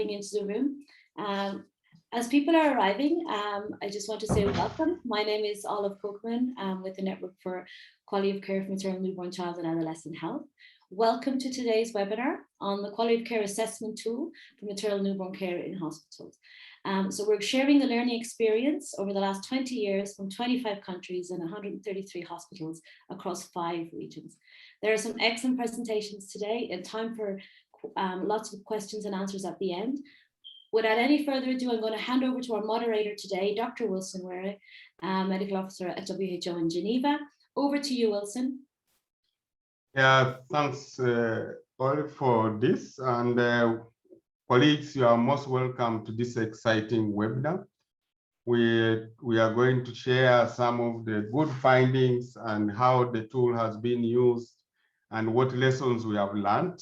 Into the room. As people are arriving, I just want to say welcome. My name is Olive Cookman with the Network for Quality of Care for Maternal, Newborn, Child and Adolescent Health. Welcome to today's webinar on the Quality of Care Assessment Tool for Maternal Newborn Care in Hospitals. So we're sharing the learning experience over the last 20 years from 25 countries and 133 hospitals across 5 regions. There are some excellent presentations today and time for lots of questions and answers at the end. Without any further ado, I'm going to hand over to our moderator today, Dr. Wilson Were, Medical Officer at WHO in Geneva. Over to you, Wilson. Yeah, thanks all for this. And colleagues, you are most welcome to this exciting webinar. We are going to share some of the good findings and how the tool has been used and what lessons we have learned.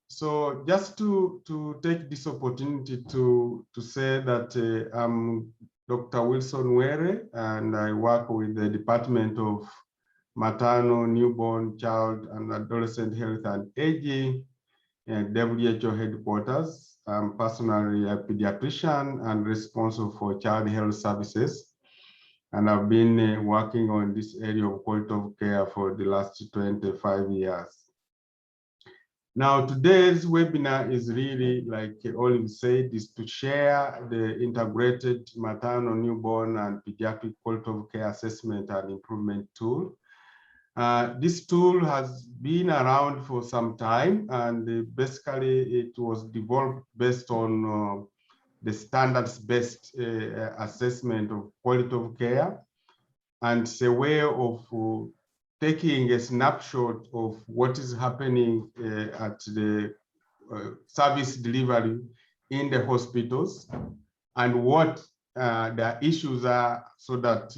So just to take this opportunity to say that I'm Dr. Wilson Were, and I work with the Department of Maternal, Newborn, Child and Adolescent Health and Aging at WHO headquarters. I'm personally a pediatrician and responsible for child health services. And I've been working on this area of quality of care for the last 25 years. Now, today's webinar is really, like Olive said, is to share the integrated maternal, newborn, and pediatric quality of care assessment and improvement tool. This tool has been around for some time, and basically it was developed based on the standards-based assessment of quality of care, and it's a way of taking a snapshot of what is happening at the service delivery in the hospitals and what the issues are, so that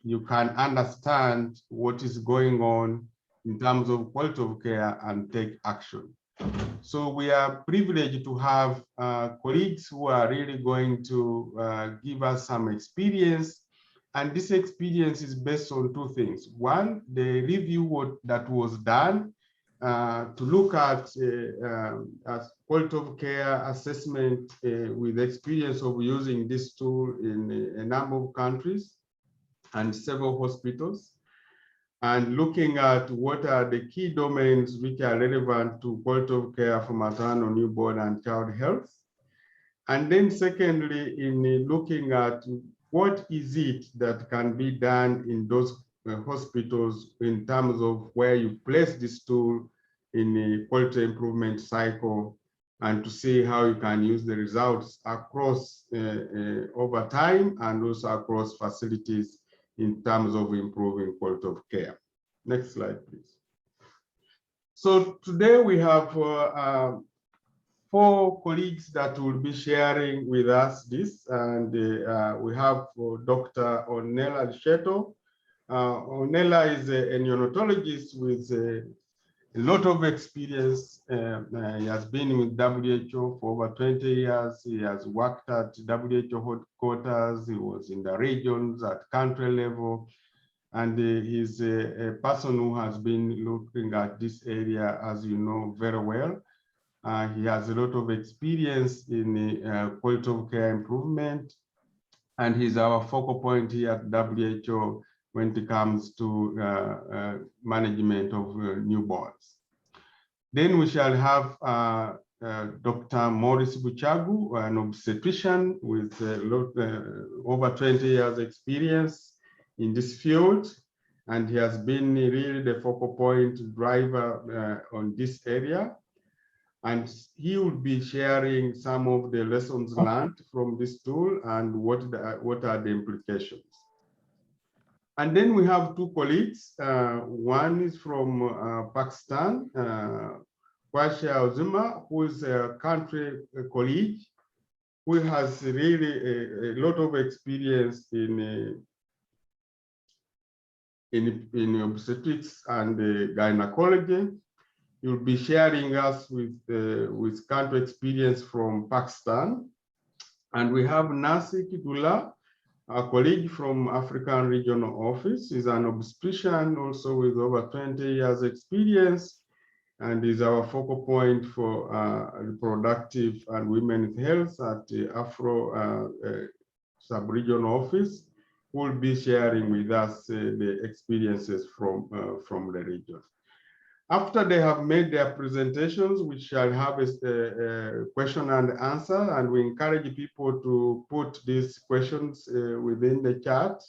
you can understand what is going on in terms of quality of care and take action. So we are privileged to have colleagues who are really going to give us some experience. And this experience is based on 2 things. One, the review that was done to look at quality of care assessment with experience of using this tool in a number of countries and several hospitals, and looking at what are the key domains which are relevant to quality of care for maternal, newborn, and child health. And then secondly, in looking at what is it that can be done in those hospitals in terms of where you place this tool in a quality improvement cycle, and to see how you can use the results across over time and also across facilities in terms of improving quality of care. Next slide, please. So today we have 4 colleagues that will be sharing with us this, and we have Dr. Ornella Lusheto. Ornella is a neonatologist with a lot of experience. He has been with WHO for over 20 years. He has worked at WHO headquarters. He was in the regions at country level. And he's a person who has been looking at this area, as you know, very well. He has a lot of experience in quality of care improvement, and he's our focal point here at WHO when it comes to management of newborns. Then we shall have Dr. Maurice Buchagu, an obstetrician with over 20 years experience in this field, and he has been really the focal point driver on this area. And he will be sharing some of the lessons learned from this tool and what are the implications. And then we have 2 colleagues. One is from Pakistan, Kwasha Ozuma, who is a country colleague who has really a lot of experience in obstetrics and gynecology. You'll be sharing us with country experience from Pakistan. And we have Nasik Dullah, a colleague from African Regional Office. He's an obstetrician also with over 20 years experience. and is our focal point for reproductive and women's health at the Afro sub-regional office, who will be sharing with us the experiences from the region. After they have made their presentations, we shall have a question and answer, and we encourage people to put these questions within the chat,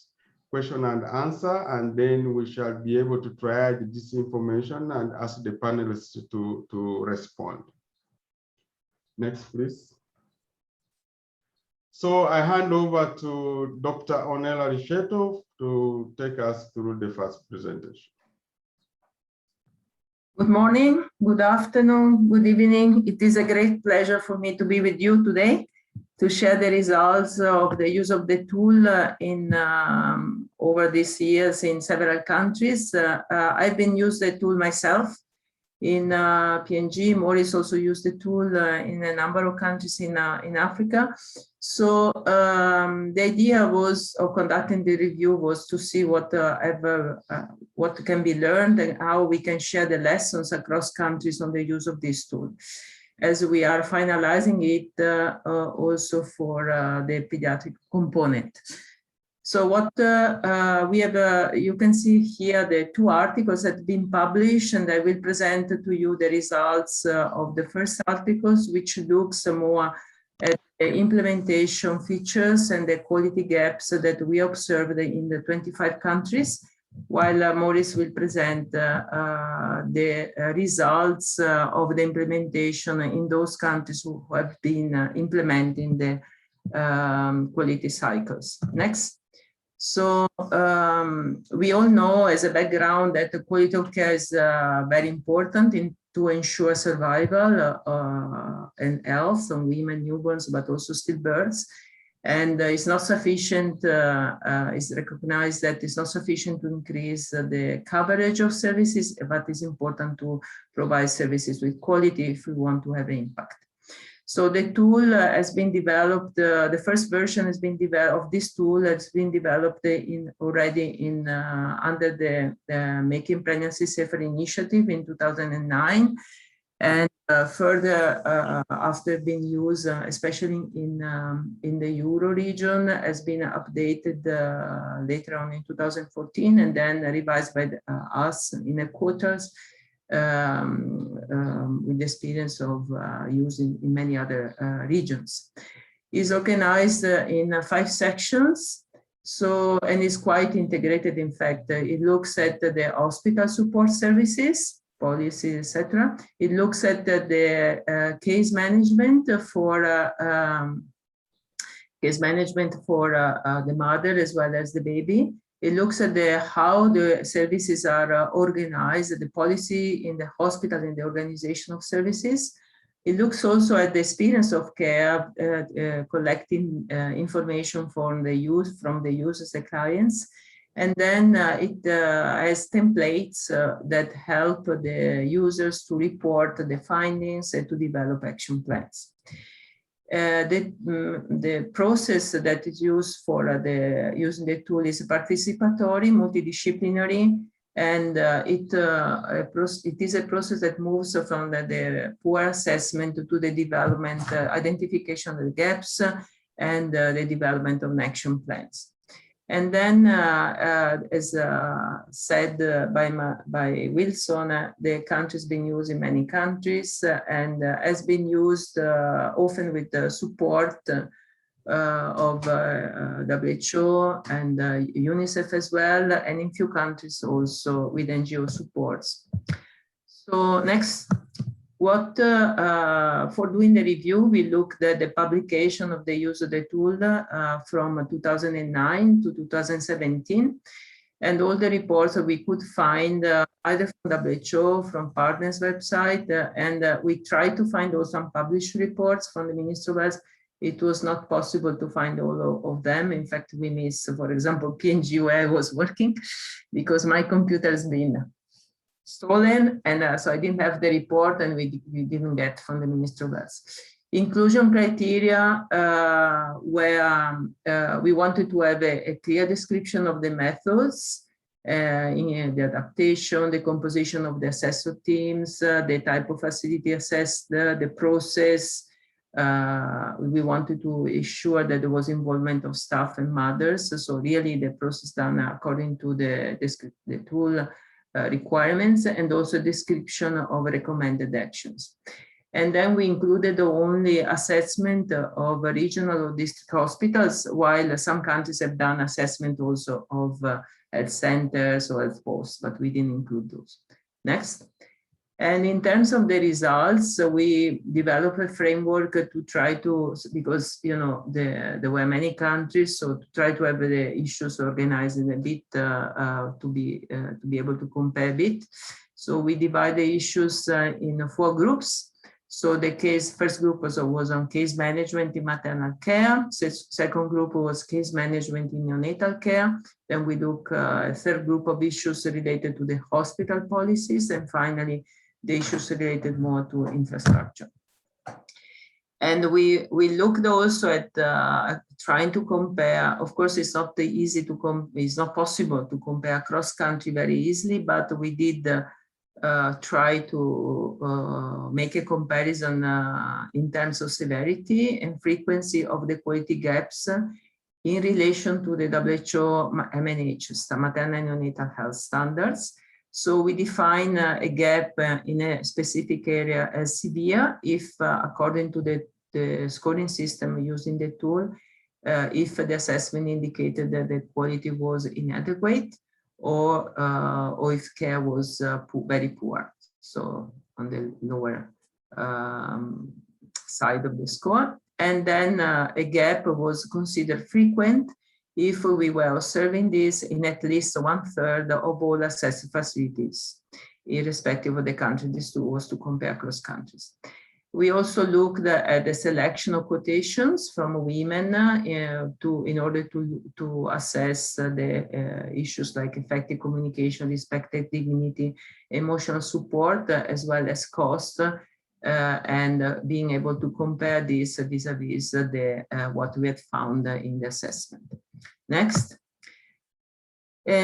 question and answer, and then we shall be able to triage this information and ask the panelists to respond. Next, please. So I hand over to Dr. Onela Risheto to take us through the first presentation. Good morning, good afternoon, good evening. It is a great pleasure for me to be with you today to share the results of the use of the tool over these years in several countries. I've been using the tool myself in PNG. Maurice also used the tool in a number of countries in Africa. So the idea was of conducting the review was to see what can be learned and how we can share the lessons across countries on the use of this tool, as we are finalizing it also for the pediatric component. So what we have, you can see here the two articles that have been published, and I will present to you the results of the first articles, which looks more at the implementation features and the quality gaps that we observed in the 25 countries, while Maurice will present the results of the implementation in those countries who have been implementing the quality cycles. Next. So we all know as a background that the quality of care is very important to ensure survival and health on women, newborns, but also stillbirths. And it's not sufficient, it's recognized that it's not sufficient to increase the coverage of services, but it's important to provide services with quality if we want to have an impact. So the tool has been developed, the first version has been developed, of this tool has been developed already under the Making Pregnancy Safer initiative in 2009. And further, after being used, especially in the Euro region, has been updated later on in 2014 and then revised by us in the quarters with the experience of using in many other regions. Is organized in 5 sections. So, and is quite integrated. In fact, it looks at the hospital support services, policy, etc. It looks at the case management for the mother as well as the baby. It looks at how the services are organized, the policy in the hospital and the organization of services. It looks also at the experience of care, collecting information from the users, the clients. And then it has templates that help the users to report the findings and to develop action plans. The process that is used for using the tool is participatory, multidisciplinary, and it is a process that moves from the poor assessment to the development, identification of the gaps, and the development of action plans. And then, as said by Wilson, the country has been used in many countries and has been used often with the support of WHO and UNICEF as well, and in few countries also with NGO supports. So next. For doing the review, we looked at the publication of the use of the tool from 2009 to 2017, and all the reports that we could find either from WHO, from partners' website, and we tried to find also unpublished reports from the Ministry of Health. It was not possible to find all of them. In fact, we missed, for example, PNG where I was working because my computer has been stolen, and so I didn't have the report, and we didn't get from the Ministry of Health. Inclusion criteria, where we wanted to have a clear description of the methods in the adaptation, the composition of the assessor teams, the type of facility assessed, the process. We wanted to ensure that there was involvement of staff and mothers. So really the process done according to the tool requirements, and also description of recommended actions. And then we included only assessment of regional or district hospitals, while some countries have done assessment also of health centers or health posts, but we didn't include those. Next. And in terms of the results, we developed a framework to try to, because there were many countries, so to try to have the issues organized in a bit to be able to compare a bit. So we divide the issues in 4 groups. So the first group was on case management in maternal care. Second group was case management in neonatal care. Then we look a third group of issues related to the hospital policies, and finally the issues related more to infrastructure. And we looked also at trying to compare. Of course, it's not easy to it's not possible to compare across country very easily, but we did try to make a comparison in terms of severity and frequency of the quality gaps in relation to the WHO MNH, maternal and neonatal health standards. So we define a gap in a specific area as severe if, according to the scoring system using the tool, if the assessment indicated that the quality was inadequate, or if care was very poor, so on the lower side of the score. And then a gap was considered frequent if we were observing this in at least 1/3 of all assessed facilities, irrespective of the country. This was to compare across countries. We also looked at the selection of quotations from women in order to assess the issues like effective communication, respected dignity, emotional support, as well as cost, and being able to compare this vis-a-vis what we had found in the assessment. Next.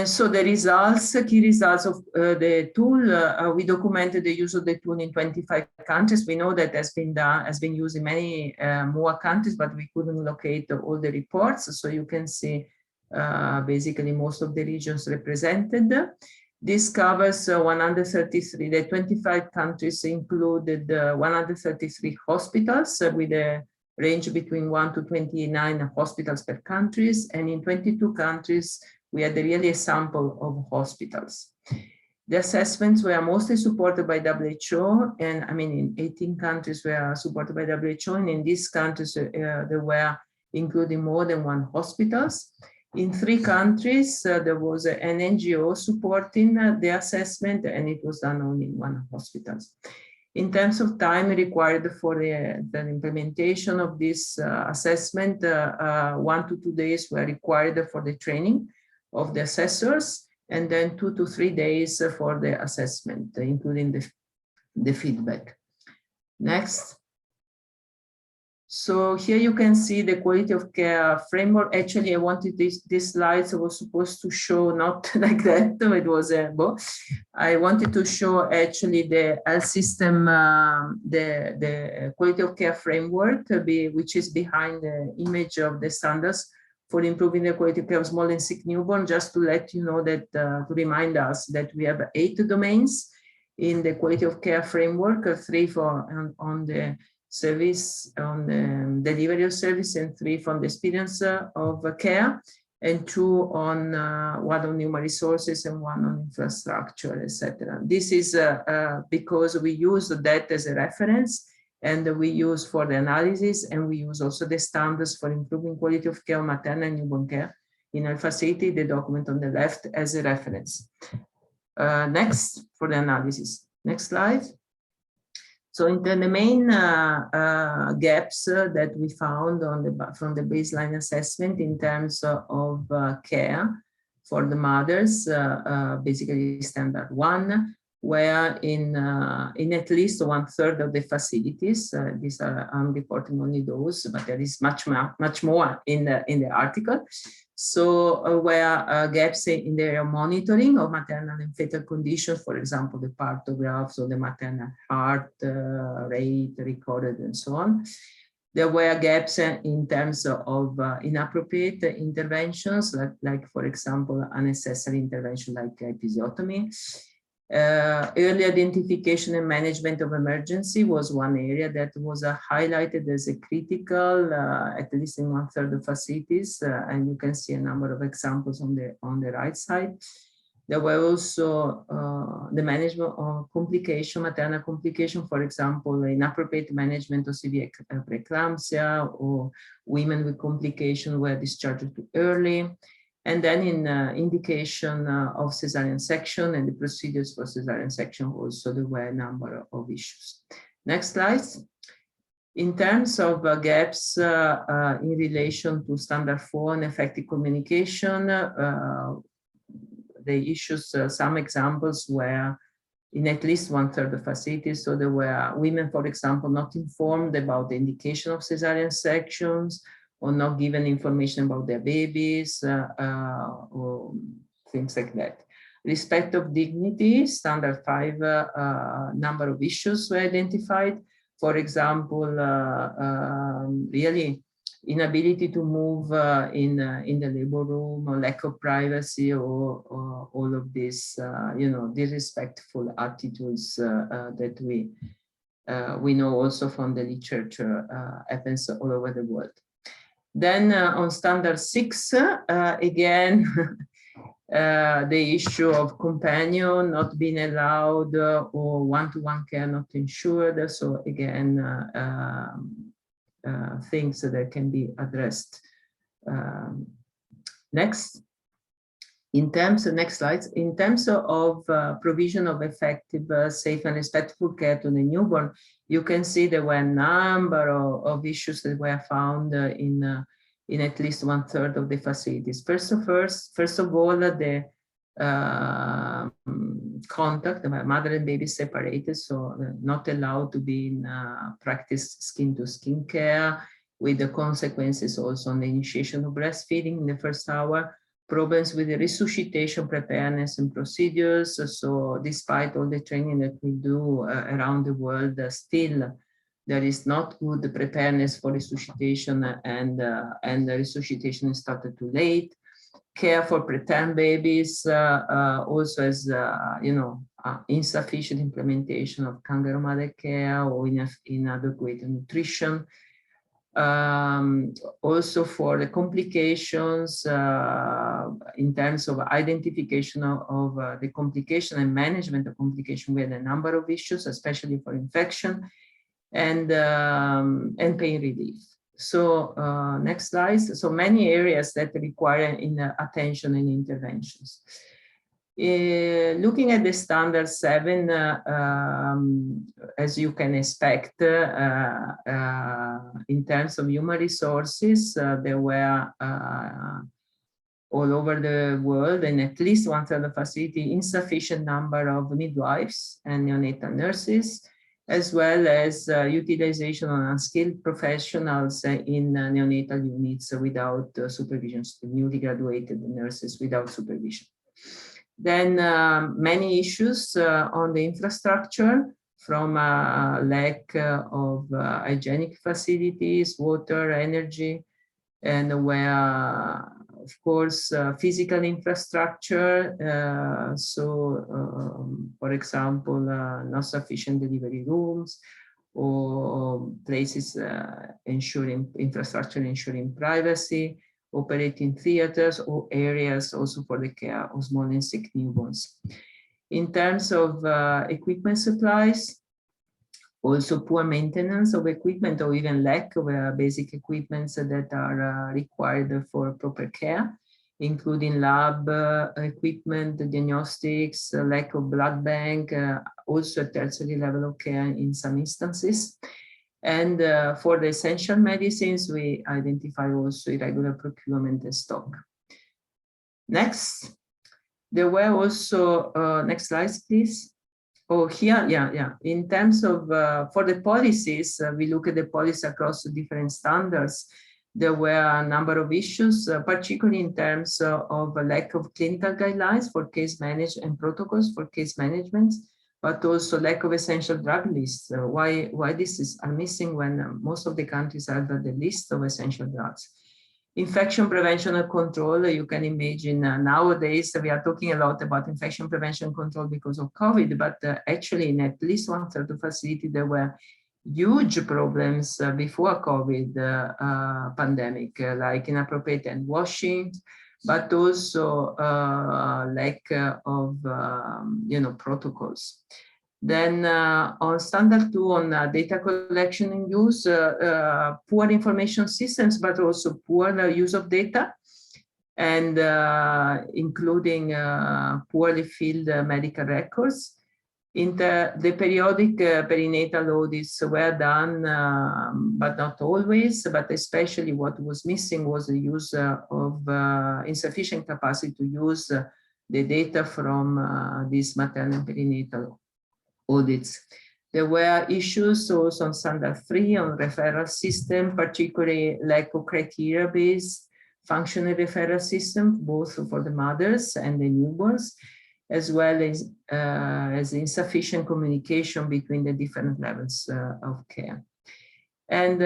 So the results, key results of the tool, we documented the use of the tool in 25 countries. We know that has been used in many more countries, but we couldn't locate all the reports. So you can see basically most of the regions represented. This covers 133, the 25 countries included 133 hospitals with a range between 1 to 29 hospitals per countries. And in 22 countries, we had really a sample of hospitals. The assessments were mostly supported by WHO, and I mean in 18 countries were supported by WHO, and in these countries there were including more than 1 hospitals. In 3 countries there was an NGO supporting the assessment, and it was done only in 1 hospital. In terms of time required for the implementation of this assessment, 1 to 2 days were required for the training of the assessors, and then 2 to 3 days for the assessment, including the feedback. Next. So here you can see the quality of care framework. Actually, I wanted these slides was supposed to show not like that. It was I wanted to show actually the health system, the quality of care framework, which is behind the image of the standards for improving the quality of care of small and sick newborn, just to let you know that, to remind us that we have 8 domains in the quality of care framework, 3 for on the service, on the delivery of service, and 3 from the experience of care, and 2 on 1 on human resources and 1 on infrastructure, etc. This is because we use that as a reference, and we use for the analysis, and we use also the standards for improving quality of care, maternal and newborn care in our facility, the document on the left as a reference. Next, for the analysis. Next slide. So in the main gaps that we found from the baseline assessment in terms of care for the mothers, basically standard 1, where in at least 1/3 of the facilities, these are, I'm reporting only those, but there is much more in the article. So where gaps in their monitoring of maternal and fetal conditions, for example, the partographs or the maternal heart rate recorded and so on. There were gaps in terms of inappropriate interventions, like for example, unnecessary intervention like episiotomy. Early identification and management of emergency was one area that was highlighted as a critical, at least in 1/3 of facilities, and you can see a number of examples on the right side. There were also the management of complication, maternal complication, for example, inappropriate management of severe preeclampsia, or women with complication were discharged too early. And then in indication of cesarean section and the procedures for cesarean section also, there were a number of issues. Next slide. In terms of gaps in relation to standard 4 and effective communication, the issues, some examples were in at least 1/3 of facilities. So there were women, for example, not informed about the indication of cesarean sections, or not given information about their babies, or things like that. Respect of dignity, standard 5, number of issues were identified. For example, really inability to move in the labor room, or lack of privacy, or all of these, disrespectful attitudes that we know also from the literature happens all over the world. Then on standard 6, again, the issue of companion not being allowed, or one-to-one care not ensured. So again, things that can be addressed. Next. Next slides. In terms of provision of effective, safe and respectful care to the newborn, you can see there were a number of issues that were found in at least 1/3 of the facilities. First of all, the contact, the mother and baby separated, so not allowed to be in practice skin-to-skin care, with the consequences also on the initiation of breastfeeding in the first hour. Problems with the resuscitation preparedness and procedures. So despite all the training that we do around the world, still there is not good preparedness for resuscitation, and the resuscitation is started too late. Care for preterm babies also as insufficient implementation of kangaroo mother care, or inadequate nutrition. Also for the complications, in terms of identification of the complication and management of complication, we had a number of issues, especially for infection and pain relief. So next slide. So many areas that require attention and interventions. Looking at the standard 7, as you can expect, in terms of human resources, there were all over the world, and at least 1/3 of facility, insufficient number of midwives and neonatal nurses, as well as utilization of unskilled professionals in neonatal units without supervision, newly graduated nurses without supervision. Then many issues on the infrastructure, from lack of hygienic facilities, water, energy, and where, of course, physical infrastructure. For example, not sufficient delivery rooms, or places infrastructure ensuring privacy, operating theaters, or areas also for the care of small and sick newborns. In terms of equipment supplies, also poor maintenance of equipment, or even lack of basic equipments that are required for proper care, including lab equipment, diagnostics, lack of blood bank, also a tertiary level of care in some instances. And for the essential medicines, we identify also irregular procurement and stock. Next, there were also, next slide, please. Oh, here, yeah. In terms of, for the policies, we look at the policy across the different standards. There were a number of issues, particularly in terms of a lack of clinical guidelines for case management and protocols for case management, but also lack of essential drug lists. Why this are missing when most of the countries have the list of essential drugs. Infection prevention and control, you can imagine nowadays we are talking a lot about infection prevention control because of COVID, but actually in at least 1/3 of facilities there were huge problems before COVID pandemic, like inappropriate hand washing, but also lack of protocols. Then on standard 2 on data collection and use, poor information systems, but also poor use of data, and including poorly filled medical records. In the periodic perinatal audits were done, but not always, but especially what was missing was the use of insufficient capacity to use the data from these maternal and perinatal audits. There were issues also on standard 3 on referral system, particularly lack of criteria-based functional referral system, both for the mothers and the newborns, as well as insufficient communication between the different levels of care. And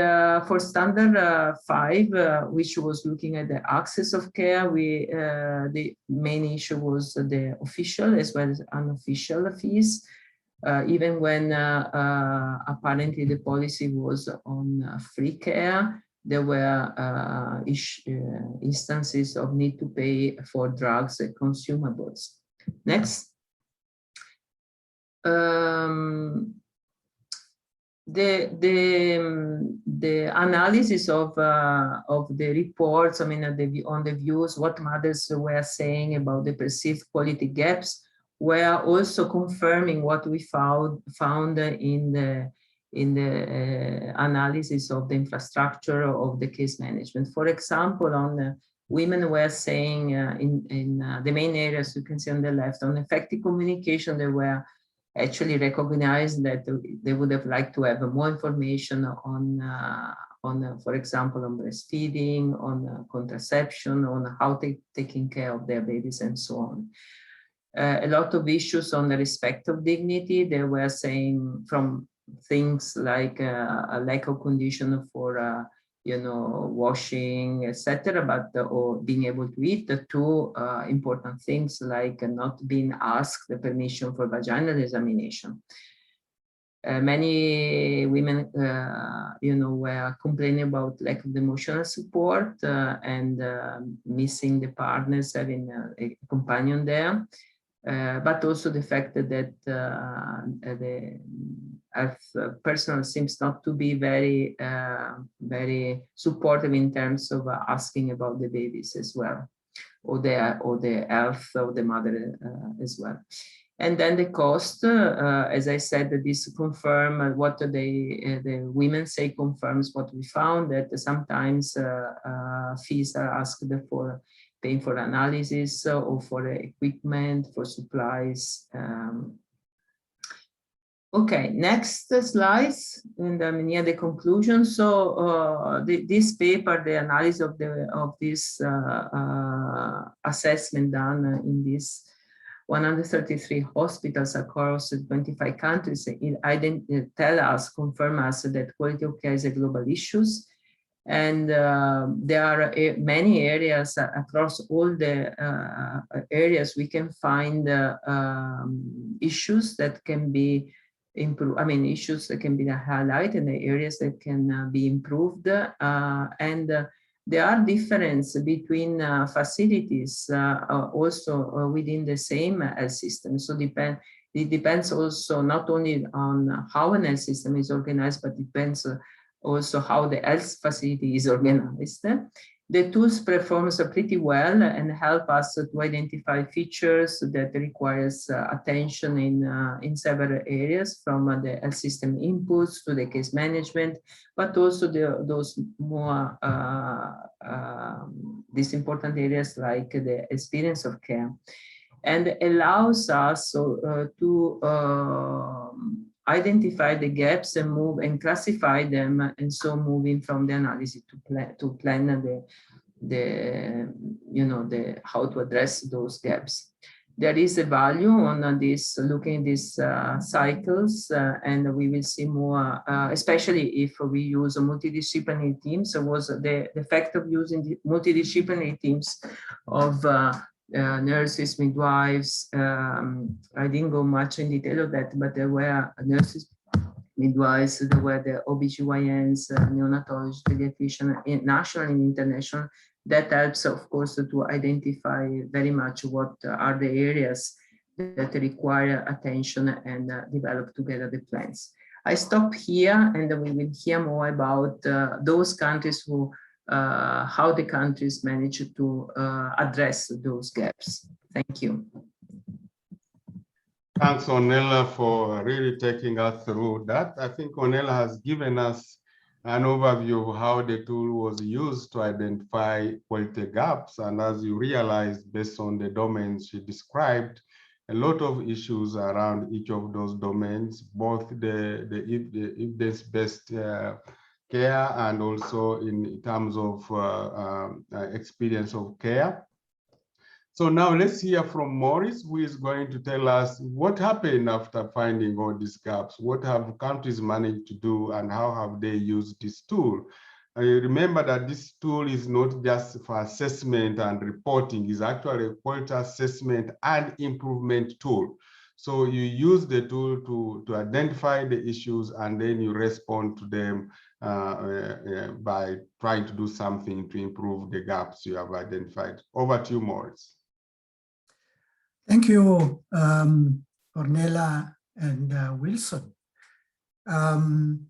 for standard 5, which was looking at the access of care, the main issue was the official as well as unofficial fees. Even when apparently the policy was on free care, there were instances of need to pay for drugs and consumables. Next. The analysis of the reports, I mean, on the views, what mothers were saying about the perceived quality gaps, were also confirming what we found in the analysis of the infrastructure of the case management. For example, on women were saying in the main areas you can see on the left, on effective communication, they were actually recognized that they would have liked to have more information on for example, on breastfeeding, on contraception, on how taking care of their babies and so on. A lot of issues on the respect of dignity. They were saying from things like a lack of condition for washing, etc., but or being able to eat, the two important things like not being asked the permission for vaginal examination. Many women, were complaining about lack of emotional support and missing the partners, having a companion there. But also the fact that the personnel seems not to be very supportive in terms of asking about the babies as well, or the health of the mother as well. And then the cost, as I said, this confirm what the women say confirms what we found, that sometimes fees are asked for paying for analysis or for equipment, for supplies. Okay, next slides, and near the conclusion. So this paper, the analysis of this assessment done in this 133 hospitals across 25 countries, confirm us that quality of care is a global issue. And there are many areas across all the areas we can find issues that can be improved. I mean, issues that can be highlighted and the areas that can be improved. And there are differences between facilities also within the same health system. So it depends also not only on how an health system is organized, but depends also how the health facility is organized. The tools performs pretty well and help us to identify features that requires attention in several areas, from the health system inputs to the case management, but also those more these important areas like the experience of care. and allows us to identify the gaps and move and classify them, and so moving from the analysis to plan the how to address those gaps. There is a value on this, looking at these cycles, and we will see more, especially if we use multidisciplinary teams. So was the effect of using the multidisciplinary teams of nurses, midwives. I didn't go much in detail of that, but there were nurses, midwives, there were the OBGYNs, neonatologists, pediatricians, national and international. That helps, of course, to identify very much what are the areas that require attention and develop together the plans. I stop here, and we will hear more about those countries who, how the countries manage to address those gaps. Thank you. Thanks, Ornella, for really taking us through that. I think Ornella has given us an overview of how the tool was used to identify quality gaps. And as you realized, based on the domains she described, a lot of issues around each of those domains, both the evidence-based care and also in terms of experience of care. So now let's hear from Maurice, who is going to tell us what happened after finding all these gaps. What have countries managed to do, and how have they used this tool? Remember that this tool is not just for assessment and reporting, it's actually a quality assessment and improvement tool. So you use the tool to identify the issues, and then you respond to them by trying to do something to improve the gaps you have identified. Over to you, Maurice. Thank you, Ornella and Wilson. I'm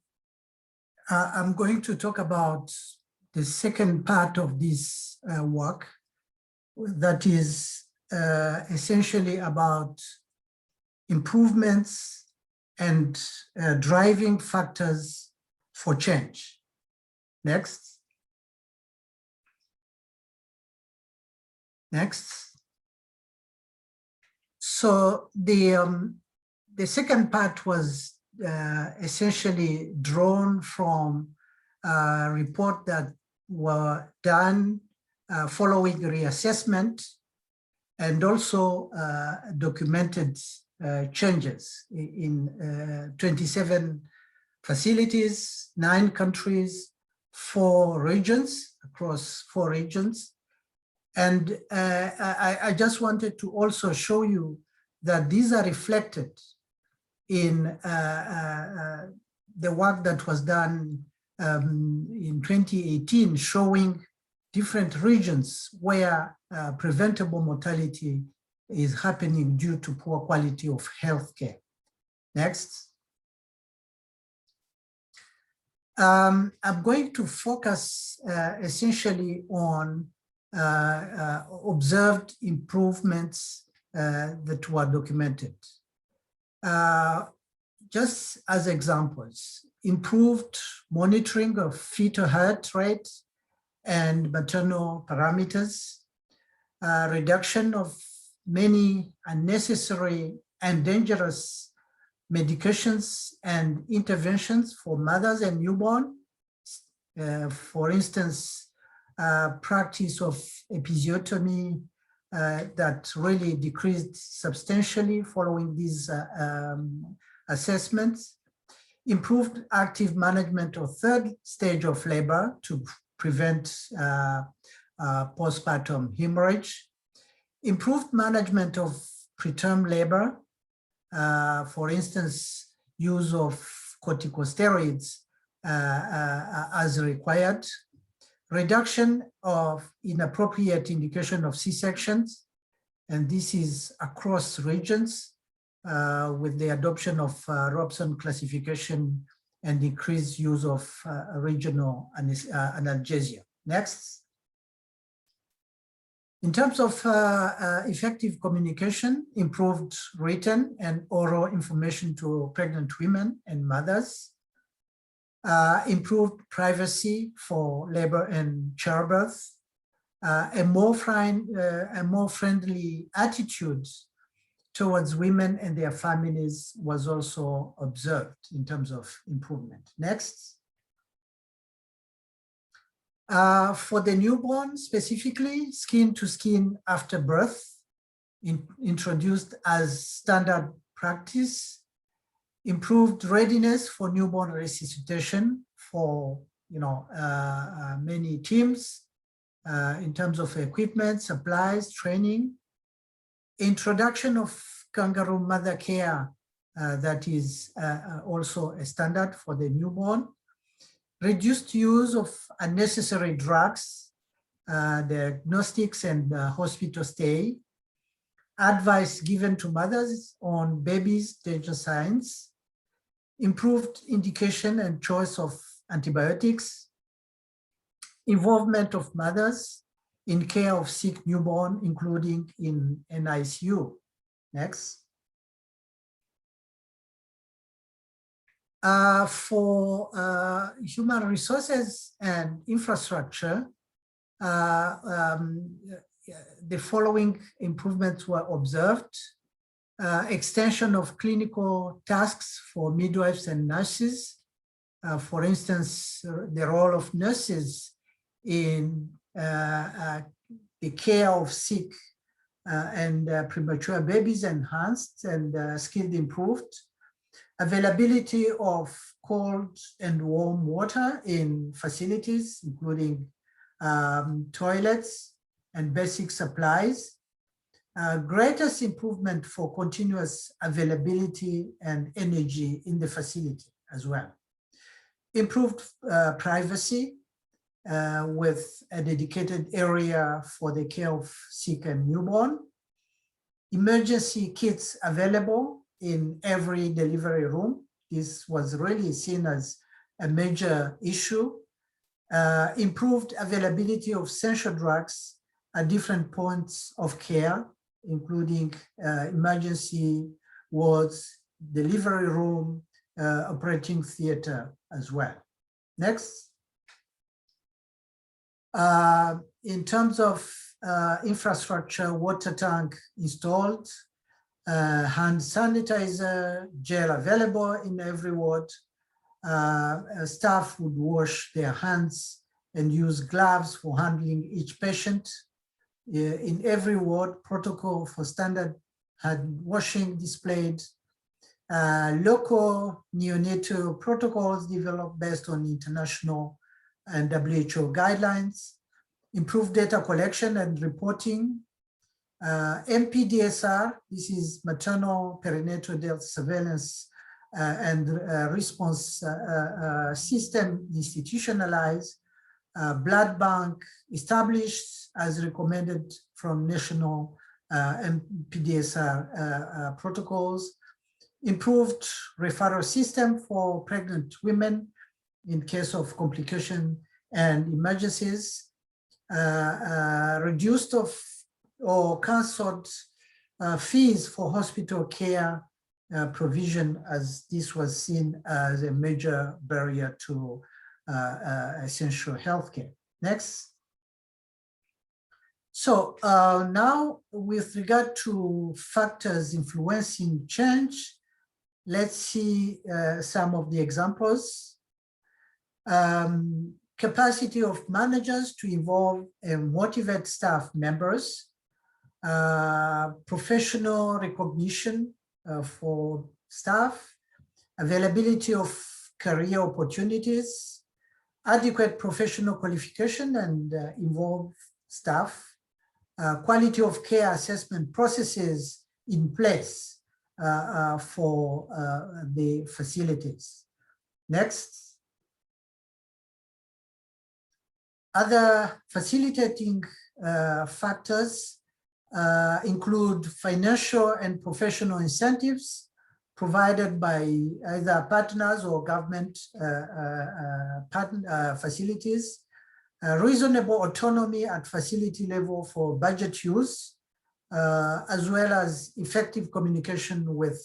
going to talk about the second part of this work, that is essentially about improvements and driving factors for change. Next. Next. So the second part was essentially drawn from a report that were done following reassessment, and also documented changes in 27 facilities, 9 countries, 4 regions, across 4 regions. And I just wanted to also show you that these are reflected in the work that was done in 2018, showing different regions where preventable mortality is happening due to poor quality of healthcare. Next. I'm going to focus essentially on observed improvements that were documented. Just as examples, improved monitoring of fetal heart rate and maternal parameters, reduction of many unnecessary and dangerous medications and interventions for mothers and newborn. For instance, practice of episiotomy that really decreased substantially following these assessments. Improved active management of 3rd stage of labor to prevent postpartum hemorrhage. Improved management of preterm labor, for instance, use of corticosteroids as required. Reduction of inappropriate indication of C-sections, and this is across regions with the adoption of Robson classification and increased use of regional analgesia. Next. In terms of effective communication, improved written and oral information to pregnant women and mothers. Improved privacy for labor and childbirth, a more friendly attitude towards women and their families was also observed in terms of improvement. Next. For the newborn specifically, skin to skin after birth, introduced as standard practice, improved readiness for newborn resuscitation for many teams in terms of equipment, supplies, training, introduction of kangaroo mother care that is also a standard for the newborn, reduced use of unnecessary drugs, diagnostics and hospital stay, advice given to mothers on babies' danger signs, improved indication and choice of antibiotics, involvement of mothers in care of sick newborn, including in NICU. Next. For human resources and infrastructure, the following improvements were observed. Extension of clinical tasks for midwives and nurses. For instance, the role of nurses in the care of sick and premature babies enhanced and skilled improved. Availability of cold and warm water in facilities, including toilets and basic supplies. Greatest improvement for continuous availability and energy in the facility as well. Improved privacy with a dedicated area for the care of sick and newborn. Emergency kits available in every delivery room. This was really seen as a major issue. Improved availability of essential drugs at different points of care, including emergency wards, delivery room, operating theater as well. Next. In terms of infrastructure, water tank installed, hand sanitizer, gel available in every ward. Staff would wash their hands and use gloves for handling each patient. In every ward, protocol for standard hand washing displayed. Local neonatal protocols developed based on international and WHO guidelines. Improved data collection and reporting. MPDSR, this is maternal perinatal health surveillance and response system institutionalized. Blood bank established as recommended from national MPDSR protocols. Improved referral system for pregnant women in case of complication and emergencies. Reduced of or cancelled fees for hospital care provision, as this was seen as a major barrier to essential healthcare. Next. So now with regard to factors influencing change, let's see some of the examples. Capacity of managers to involve and motivate staff members. Professional recognition for staff, availability of career opportunities, adequate professional qualification and involved staff, quality of care assessment processes in place for the facilities. Next. Other facilitating factors include financial and professional incentives provided by either partners or government facilities, reasonable autonomy at facility level for budget use, as well as effective communication with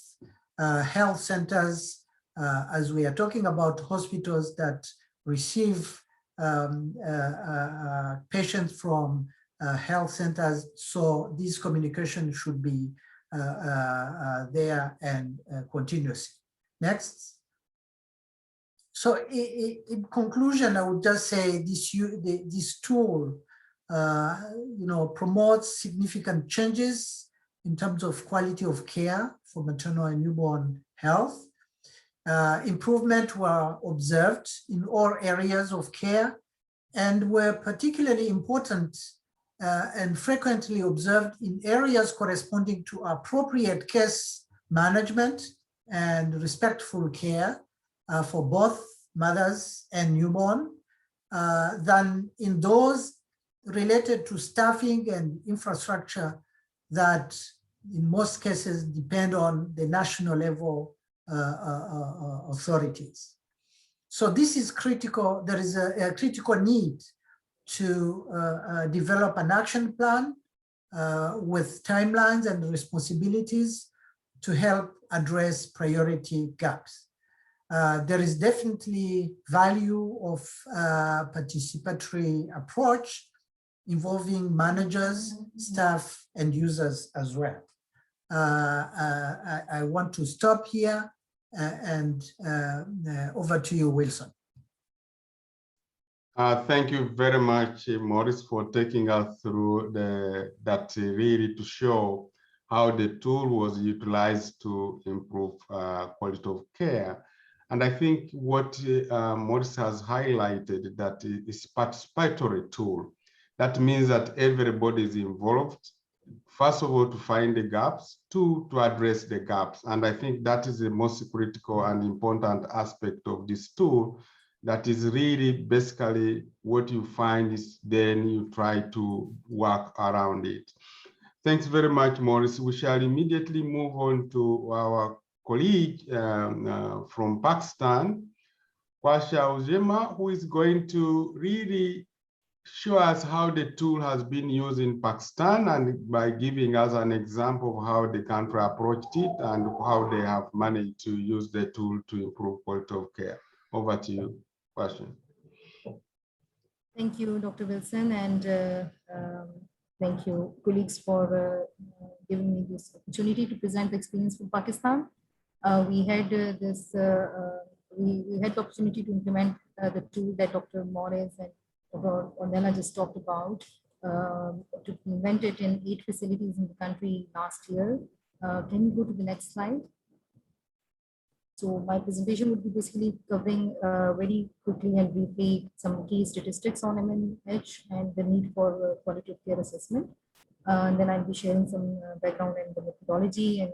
health centers, as we are talking about hospitals that receive patients from health centers. So this communication should be there and continuous. Next. So in conclusion, I would just say this tool, promotes significant changes in terms of quality of care for maternal and newborn health. Improvement were observed in all areas of care and were particularly important and frequently observed in areas corresponding to appropriate case management and respectful care for both mothers and newborn than in those related to staffing and infrastructure that in most cases depend on the national level authorities. So this is critical. There is a critical need to develop an action plan with timelines and responsibilities to help address priority gaps. There is definitely value of participatory approach involving managers, staff, and users as well. I want to stop here and over to you, Wilson. Thank you very much, Maurice, for taking us through that really to show how the tool was utilized to improve quality of care. And I think what Maurice has highlighted that is participatory tool. That means that everybody is involved. First of all, to find the gaps, two, to address the gaps. And I think that is the most critical and important aspect of this tool. That is really basically what you find is then you try to work around it. Thanks very much, Maurice. We shall immediately move on to our colleague from Pakistan, Kwasha Ujema, who is going to really show us how the tool has been used in Pakistan and by giving us an example of how the country approached it and how they have managed to use the tool to improve quality of care. Over to you, Kwasha. Thank you, Dr. Wilson, and thank you, colleagues, for giving me this opportunity to present the experience from Pakistan. We had we had the opportunity to implement the tool that Dr. Morris and Dr. Ornella just talked about, to implement it in 8 facilities in the country last year. Can you go to the next slide? So my presentation would be basically covering very quickly and briefly some key statistics on MNH and the need for quality of care assessment. And then I'll be sharing some background and the methodology and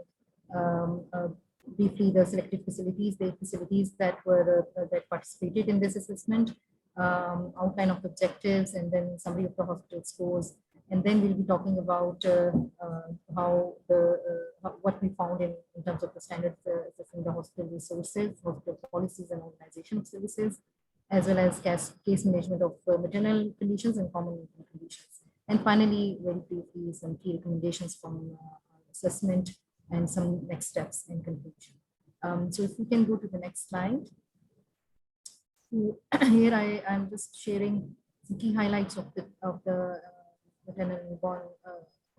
briefly the selected facilities, the facilities that were that participated in this assessment, outline of objectives, and then summary of the hospital scores. And then we'll be talking about how what we found in terms of the standards assessing the hospital resources, hospital policies, and organization of services, as well as case management of maternal conditions and common infant conditions. And finally, very briefly, some key recommendations from assessment and some next steps in conclusion. So if we can go to the next slide. So here I'm just sharing some key highlights of the maternal and newborn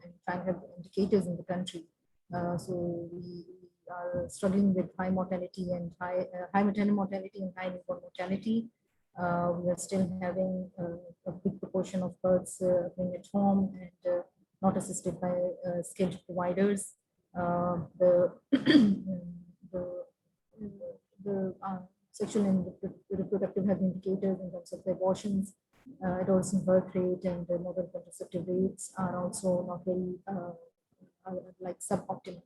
and child health indicators in the country. So we are struggling with high mortality and high maternal mortality and high newborn mortality. We are still having a big proportion of births being at home and not assisted by skilled providers. The sexual and reproductive health indicators in terms of the abortions, adolescent birth rate, and the mobile contraceptive rates are also not very like suboptimal.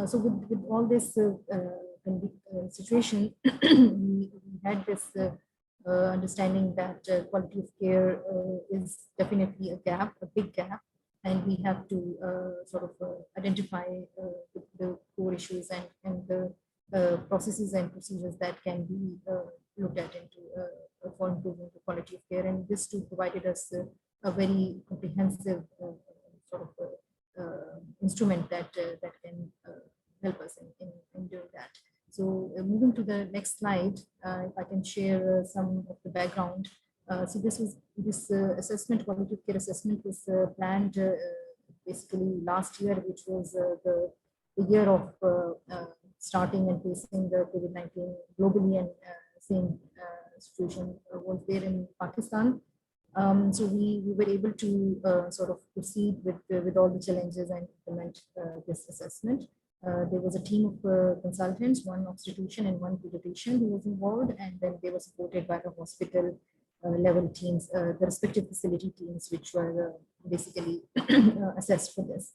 So with all this situation, we had this understanding that quality of care is definitely a gap, a big gap, and we have to sort of identify the core issues and the processes and procedures that can be looked at into for improving the quality of care. And this too provided us a very comprehensive sort of instrument that can help us in doing that. So moving to the next slide, if I can share some of the background. So this assessment, quality of care assessment, was planned basically last year, which was the year of starting and facing the COVID-19 globally, and same situation was there in Pakistan. So we were able to sort of proceed with all the challenges and implement this assessment. There was a team of consultants, one obstetrician and one pediatrician who was involved, and then they were supported by the hospital level teams, the respective facility teams, which were basically assessed for this.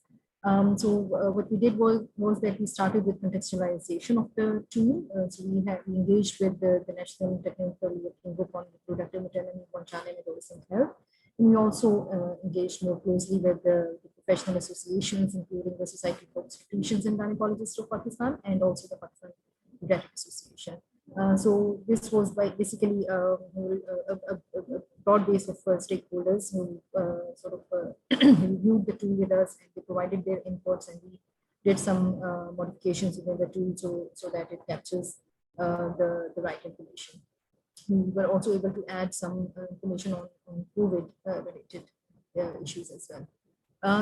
So what we did was that we started with contextualization of the tool. So we engaged with the National Technical Working Group on Reproductive, Maternal, Newborn Child and Adolescent Health. And we also engaged more closely with the professional associations, including the Society for Obstetricians and Gynecologists of Pakistan and also the Pakistan Paediatric Association. So this was basically a broad base of stakeholders who sort of reviewed the tool with us, and they provided their inputs, and we did some modifications within the tool so that it captures the right information. We were also able to add some information on COVID related issues as well.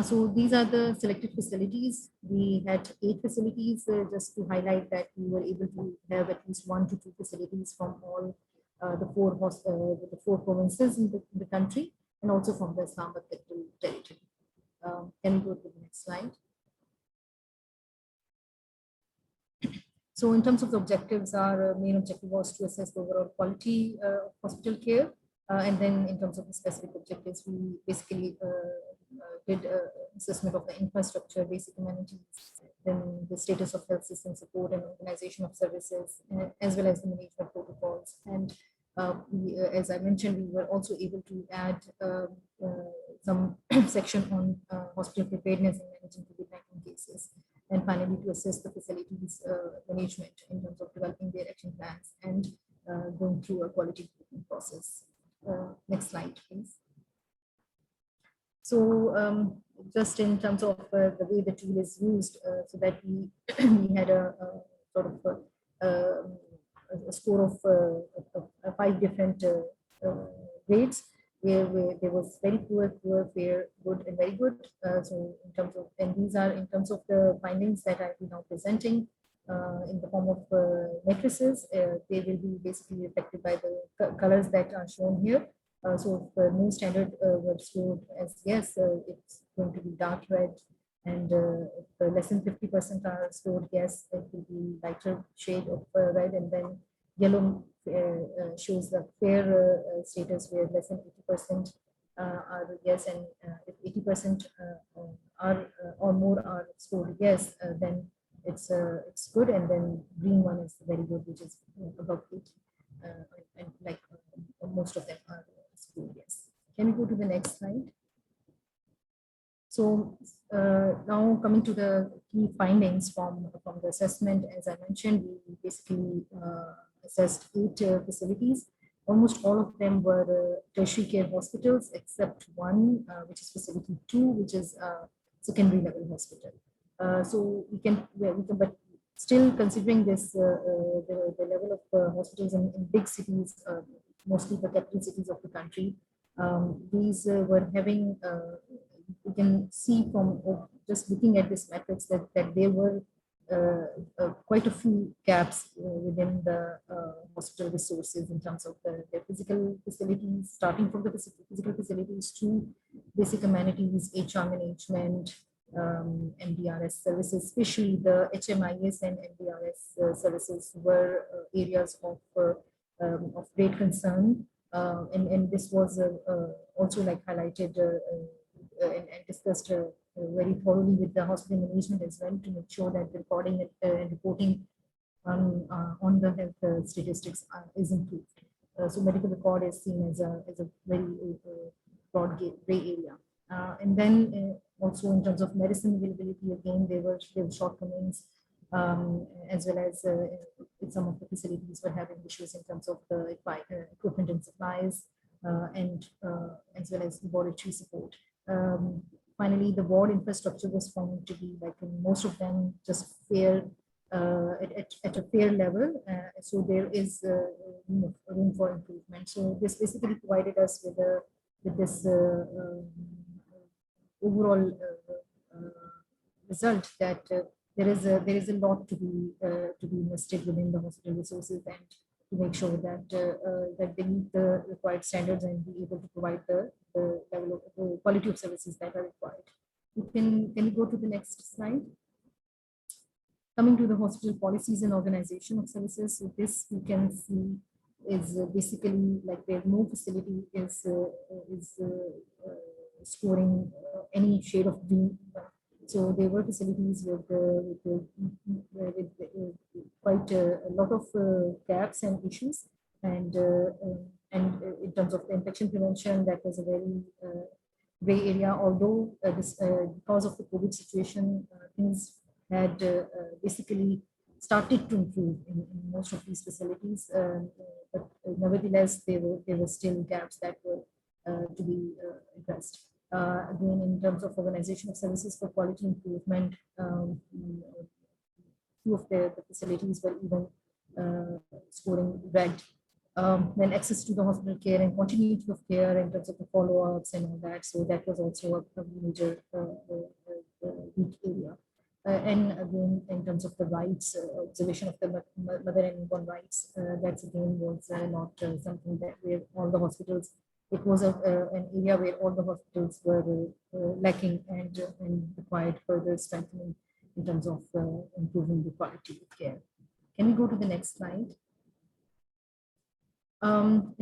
So these are the selected facilities. We had 8 facilities, just to highlight that we were able to have at least 1 to 2 facilities from all the 4 provinces in the country, and also from the Islamabad capital territory. Can we go to the next slide? So in terms of the objectives, our main objective was to assess the overall quality of hospital care. And then in terms of the specific objectives, we basically did assessment of the infrastructure, basic amenities, then the status of health system support and organization of services, as well as the management protocols. And as I mentioned, we were also able to add some section on hospital preparedness and managing COVID-19 cases. And finally, to assess the facilities management in terms of developing their action plans and going through a quality improvement process. Next slide, please. So just in terms of the way the tool is used, so that we had a sort of a score of 5 different grades, where there was very poor, fair, good, and very good. So in terms of, and these are in terms of the findings that I'll be now presenting in the form of matrices. They will be basically affected by the colors that are shown here. So if no standard were scored as yes, it's going to be dark red, and if less than 50% are scored yes, it will be lighter shade of red, and then yellow shows the fair status, where less than 80% are yes, and if 80% are or more are scored yes, then it's good, and then green one is very good, which is about 8, and like most of them are scored yes. Can we go to the next slide? So now coming to the key findings from the assessment, as I mentioned, we basically assessed 8 facilities. Almost all of them were tertiary care hospitals, except one, which is facility 2, which is a secondary level hospital. So we can, but still considering this, the level of hospitals in big cities, mostly the capital cities of the country, these were having, you can see from just looking at this metrics that there were quite a few gaps within the hospital resources in terms of their physical facilities, starting from the physical facilities to basic amenities, HR management, MDRS services, especially the HMIS and MDRS services were areas of great concern. And this was also like highlighted and discussed very thoroughly with the hospital management as well, to make sure that the recording and reporting on the health statistics is improved. So medical record is seen as a very broad gray area. And then also in terms of medicine availability, again, there were shortcomings, as well as some of the facilities were having issues in terms of the equipment and supplies, and as well as laboratory support. Finally, the ward infrastructure was found to be, like in most of them, just fair at a fair level. So there is room for improvement. improvement. So this basically provided us with this overall result that there is a lot to be invested within the hospital resources and to make sure that that they meet the required standards and be able to provide the level of the quality of services that are required. Can you go to the next slide? Coming to the hospital policies and organization of services, so this we can see is basically like where no facility is scoring any shade of green. So there were facilities with quite a lot of gaps and issues, and in terms of the infection prevention, that was a very gray area. Although because of the COVID situation, things had basically started to improve in most of these facilities, but nevertheless, there were still gaps that were to be addressed. Again, in terms of organization of services for quality improvement, few of the facilities were even scoring red. Then access to the hospital care and continuity of care in terms of the follow-ups and all that. So that was also a major weak area. And again, in terms of the rights, observation of the mother and newborn rights, that's again was not something that where all the hospitals, it was an area where all the hospitals were lacking and required further strengthening in terms of improving the quality of care. Can we go to the next slide? On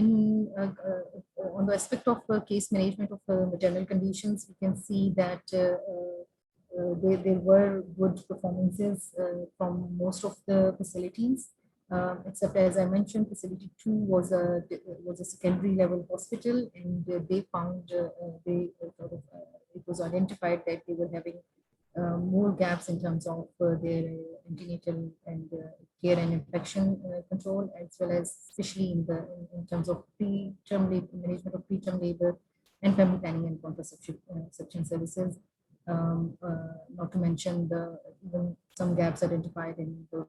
the aspect of case management of maternal conditions, we can see that there were good performances from most of the facilities, except, as I mentioned, facility 2 was a secondary level hospital, and they found it was identified that they were having more gaps in terms of their antenatal and care and infection control, as well as especially in terms of preterm labor, management of preterm labor and family planning and contraception services. Not to mention even some gaps identified in the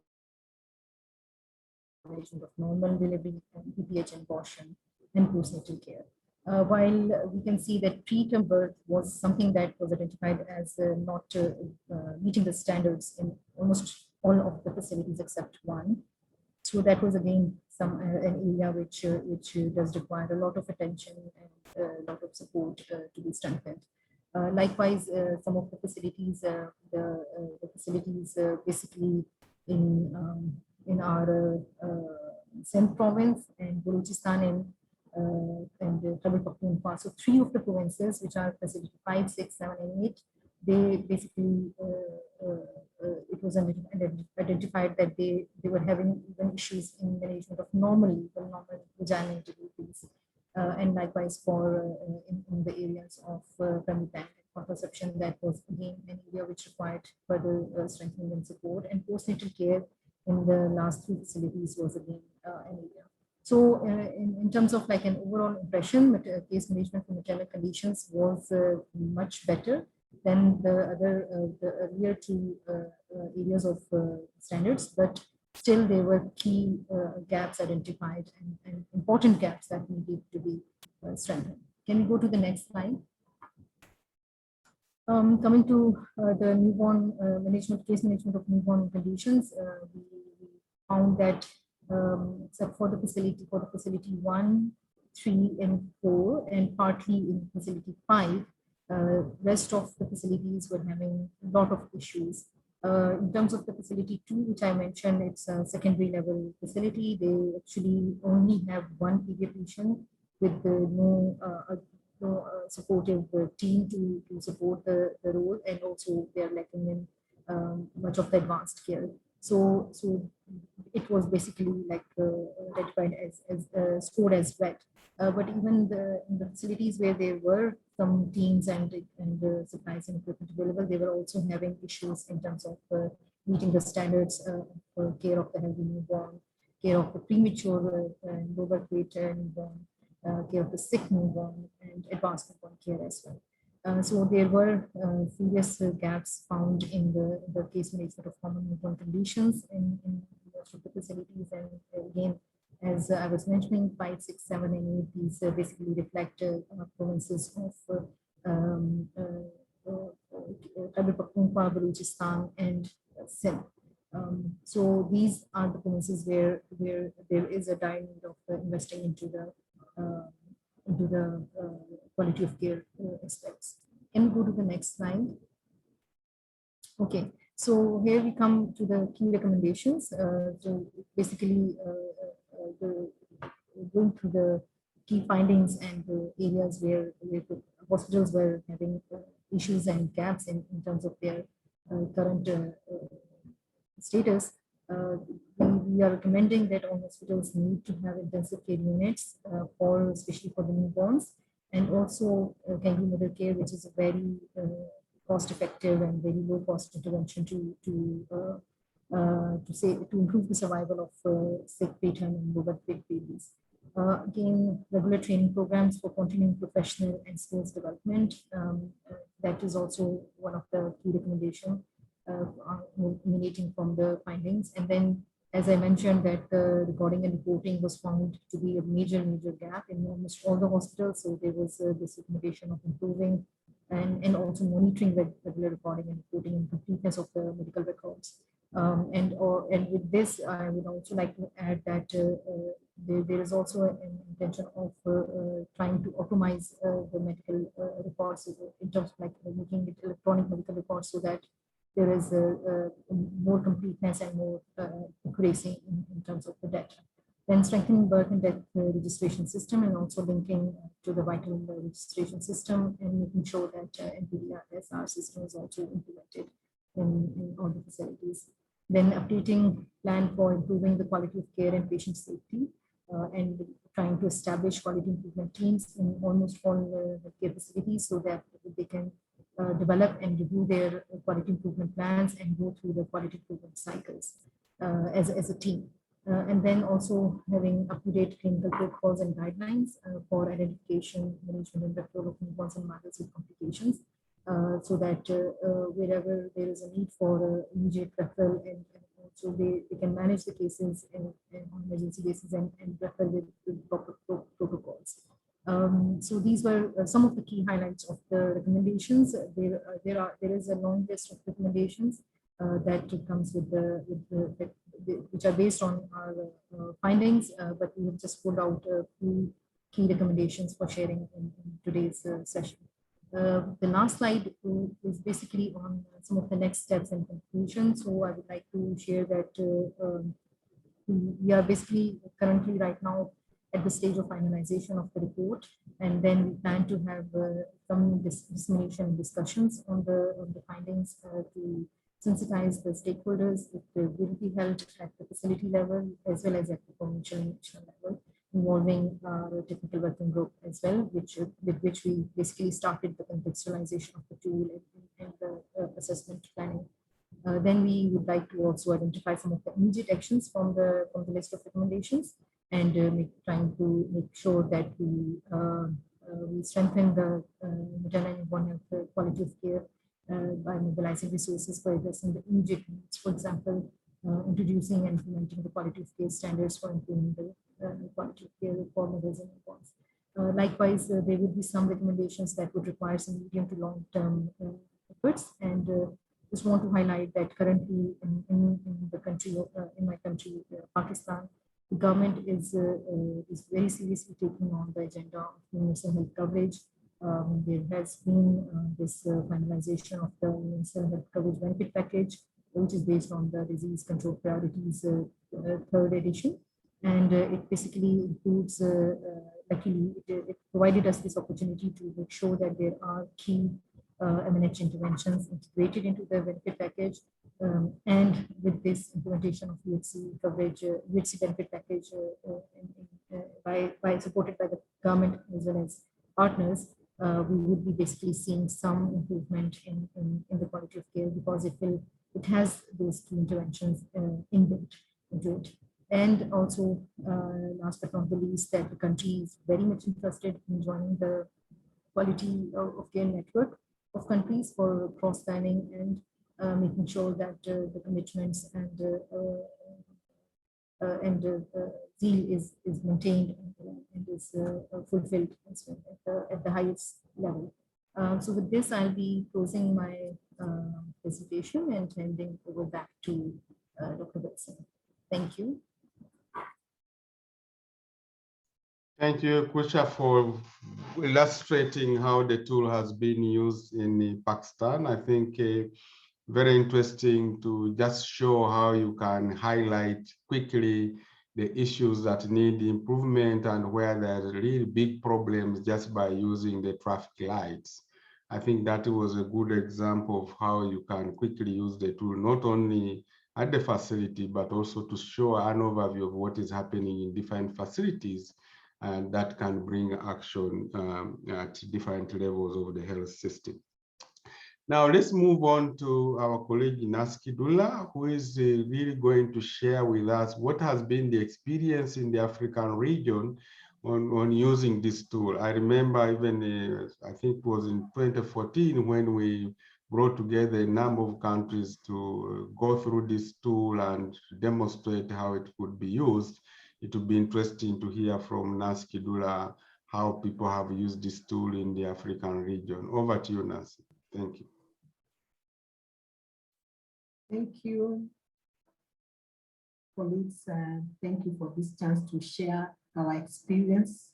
management of normal delivery, PPH and abortion, and postnatal care. While we can see that preterm birth was something that was identified as not meeting the standards in almost all of the facilities except one. So that was again an area which does require a lot of attention and a lot of support to be strengthened. Likewise, some of the facilities, basically in our Sindh province and Balochistan and Khyber Pakhtunkhwa. So 3 of the provinces, which are facility 5, 6, 7, and 8, they basically it was identified that they were having even issues in management of normal vaginal deliveries. And likewise for in the areas of family planning and contraception, that was again an area which required further strengthening and support. And postnatal care in the last 3 facilities was again an area. So in terms of like an overall impression, case management for maternal conditions was much better than the earlier 2 areas of standards, but still there were key gaps identified and important gaps that needed to be strengthened. Can we go to the next slide? Coming to the newborn case management of newborn conditions, we found that except for the facility 1, 3, and 4, and partly in facility 5, rest of the facilities were having a lot of issues. In terms of the facility 2, which I mentioned, it's a secondary level facility. They actually only have 1 pediatrician with no supportive team to support the role, and also they are lacking in much of the advanced care. So it was basically like identified as scored as red. But even in the facilities where there were some teams and supplies and equipment available, they were also having issues in terms of meeting the standards for care of the healthy newborn, care of the premature and lower weight newborn, care of the sick newborn, and advanced newborn care as well. So there were serious gaps found in the case management of common newborn conditions in most of the facilities, and again, as I was mentioning, 5, 6, 7, and 8, these basically reflect provinces of Khyber Pakhtunkhwa, Balochistan, and Sindh. So these are the provinces where there is a dire need of investing into the quality of care aspects. Can we go to the next slide? Okay, so here we come to the key recommendations. So basically, going through the key findings and the areas where the hospitals were having issues and gaps in terms of their current status. We are recommending that all hospitals need to have intensive care units especially for the newborns, and also Kangaroo mother care, which is a very cost-effective and very low-cost intervention to improve the survival of sick preterm and low-birth babies. Again, regular training programs for continuing professional and skills development. That is also one of the key recommendations emanating from the findings. And then, as I mentioned, that the recording and reporting was found to be a major gap in almost all the hospitals. So there was this recommendation of improving and also monitoring the regular recording and reporting and completeness of the medical records. And with this, I would also like to add that there is also an intention of trying to optimize the medical records in terms of like making it electronic medical records, so that there is more completeness and more accuracy in terms of the data. Then strengthening birth and death registration system, and also linking to the vital registration system, and making sure that NPDR system is also implemented in all the facilities. Then updating plan for improving the quality of care and patient safety, and trying to establish quality improvement teams in almost all the care facilities, so that they can develop and review their quality improvement plans and go through the quality improvement cycles as a team. And then also having up-to-date clinical protocols and guidelines for identification, management, and referral of newborns and mothers with complications, so that wherever there is a need for immediate referral, and so they can manage the cases on emergency basis and refer with proper protocols. So these were some of the key highlights of the recommendations. There is a long list of recommendations that comes with which are based on our findings, but we have just pulled out a few key recommendations for sharing in today's session. The last slide is basically on some of the next steps and conclusions. So I would like to share that we are basically currently right now at the stage of finalization of the report, and then we plan to have some dissemination discussions on the findings to sensitize the stakeholders. It will be held at the facility level as well as at the provincial and national level, involving the technical working group as well, with which we basically started the contextualization of the tool and the assessment planning. Then we would like to also identify some of the immediate actions from the list of recommendations, and trying to make sure that we strengthen the maternal and newborn health quality of care by mobilizing resources for addressing the immediate needs. For example, introducing and implementing the quality of care standards for improving the quality of care for mothers and newborns. Likewise, there would be some recommendations that would require some medium to long-term efforts, and just want to highlight that currently in the country, in my country, Pakistan, the government is very seriously taking on the agenda of universal health coverage. There has been this finalization of the universal health coverage benefit package, which is based on the disease control priorities third edition, and it basically includes, luckily, it provided us this opportunity to make sure that there are key MNH interventions integrated into the benefit package, and with this implementation of UHC coverage, UHC benefit package supported by the government as well as partners, we would be basically seeing some improvement in the quality of care, because it has those key interventions inbuilt into it. And also, last but not the least, that the country is very much interested in joining the quality of care network of countries for cross-planning and making sure that the commitments and zeal is maintained and is fulfilled as well at the highest level. So with this, I'll be closing my presentation and handing over back to Dr. Wilson. Thank you. Thank you, Kusha, for illustrating how the tool has been used in Pakistan. I think very interesting to just show how you can highlight quickly the issues that need improvement and where there's really big problems just by using the traffic lights. I think that was a good example of how you can quickly use the tool, not only at the facility, but also to show an overview of what is happening in different facilities, and that can bring action at different levels of the health system. Now let's move on to our colleague Naski Dula, who is really going to share with us what has been the experience in the African region on using this tool. I remember even, I think it was in 2014 when we brought together a number of countries to go through this tool and demonstrate how it could be used. It would be interesting to hear from Naski Dula how people have used this tool in the African region. Over to you, Nancy. Thank you. Thank you, colleagues. Thank you for this chance to share our experience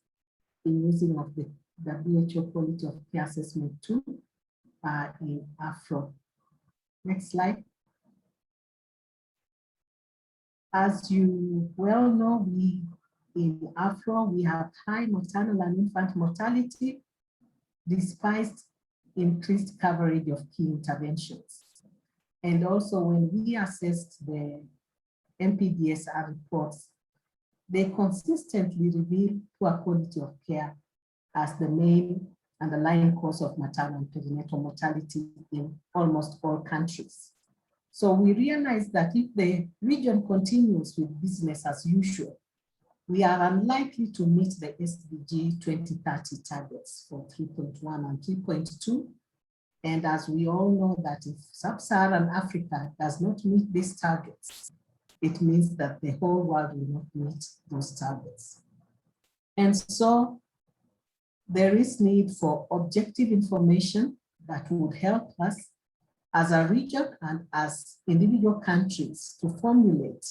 in using of the WHO Quality of Care Assessment tool in Afro. Next slide. As you well know, in Afro, we have high maternal and infant mortality despite increased coverage of key interventions. And also when we assessed the MPDSR reports, they consistently reveal poor quality of care as the main underlying cause of maternal and perinatal mortality in almost all countries. So we realize that if the region continues with business as usual, we are unlikely to meet the SDG 2030 targets for 3.1 and 3.2. And as we all know that if sub-Saharan Africa does not meet these targets, it means that the whole world will not meet those targets. And so there is need for objective information that would help us as a region and as individual countries to formulate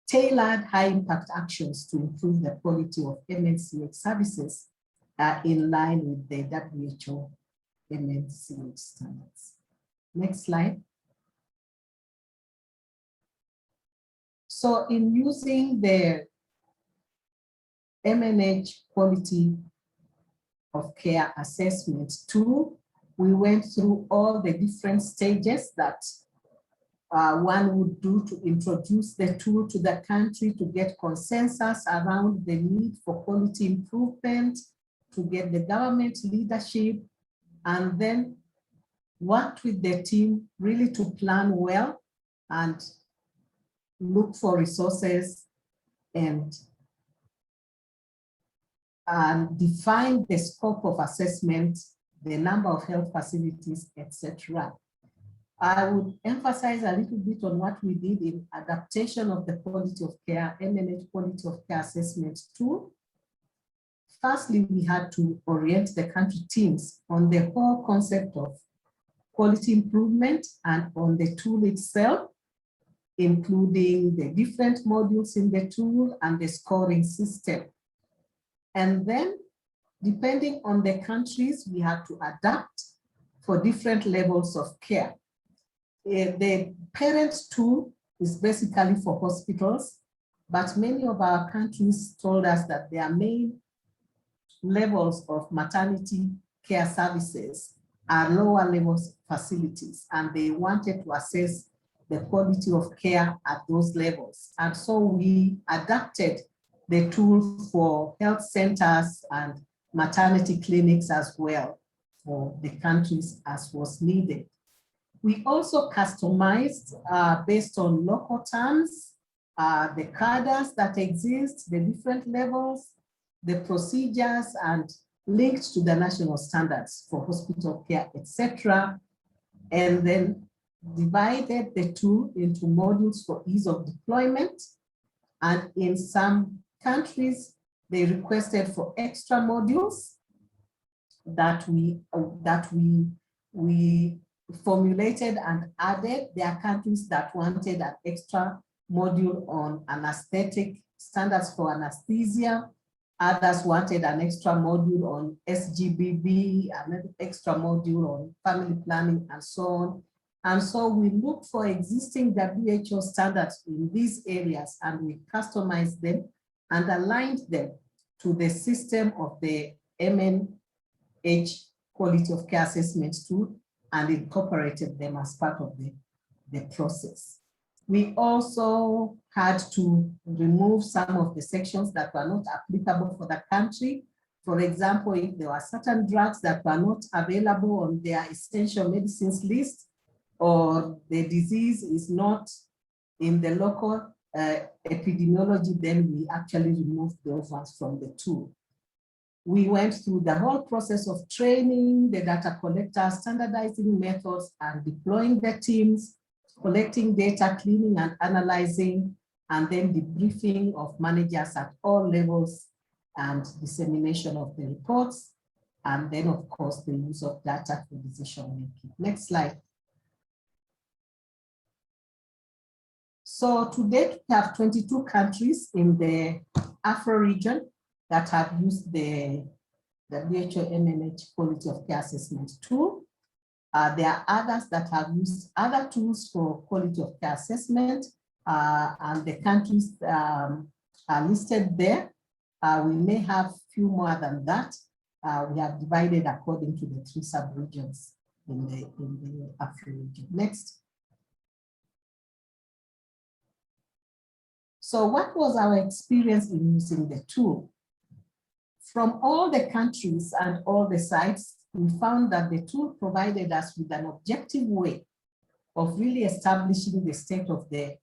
tailored high-impact actions to improve the quality of MNCH services in line with the WHO MNCH standards. Next slide. So in using the MNH quality of care assessment tool, we went through all the different stages that one would do to introduce the tool to the country, to get consensus around the need for quality improvement, to get the government leadership, and then worked with the team really to plan well and look for resources and define the scope of assessment, the number of health facilities, etc. I would emphasize a little bit on what we did in adaptation of the quality of care, MNH quality of care assessment tool. Firstly, we had to orient the country teams on the whole concept of quality improvement and on the tool itself, including the different modules in the tool and the scoring system. And then, depending on the countries, we had to adapt for different levels of care. The parent tool is basically for hospitals, but many of our countries told us that their main levels of maternity care services are lower levels facilities, and they wanted to assess the quality of care at those levels. And so we adapted the tool for health centers and maternity clinics as well for the countries as was needed. We also customized based on local terms, the cadres that exist, the different levels, the procedures, and linked to the national standards for hospital care, etc. And then divided the tool into modules for ease of deployment And in some countries, they requested for extra modules that we formulated and added. There are countries that wanted an extra module on anesthetic standards for anesthesia. Others wanted an extra module on SGBB, an extra module on family planning, and so on. And so we looked for existing WHO standards in these areas, and we customized them and aligned them to the system of the MNH quality of care assessment tool and incorporated them as part of the process. We also had to remove some of the sections that were not applicable for the country. For example, if there were certain drugs that were not available on their essential medicines list, or the disease is not in the local epidemiology, then we actually removed those ones from the tool. We went through the whole process of training the data collectors, standardizing methods, and deploying the teams, collecting data, cleaning and analyzing, and then debriefing of managers at all levels and dissemination of the reports. And then, of course, the use of data for decision making. Next slide. So to date, we have 22 countries in the Afro region that have used the WHO MNH quality of care assessment tool. There are others that have used other tools for quality of care assessment, and the countries are listed there. We may have few more than that. We have divided according to the 3 sub-regions in the Afro region. Next. So what was our experience in using the tool? From all the countries and all the sites, we found that the tool provided us with an objective way of really establishing the state of the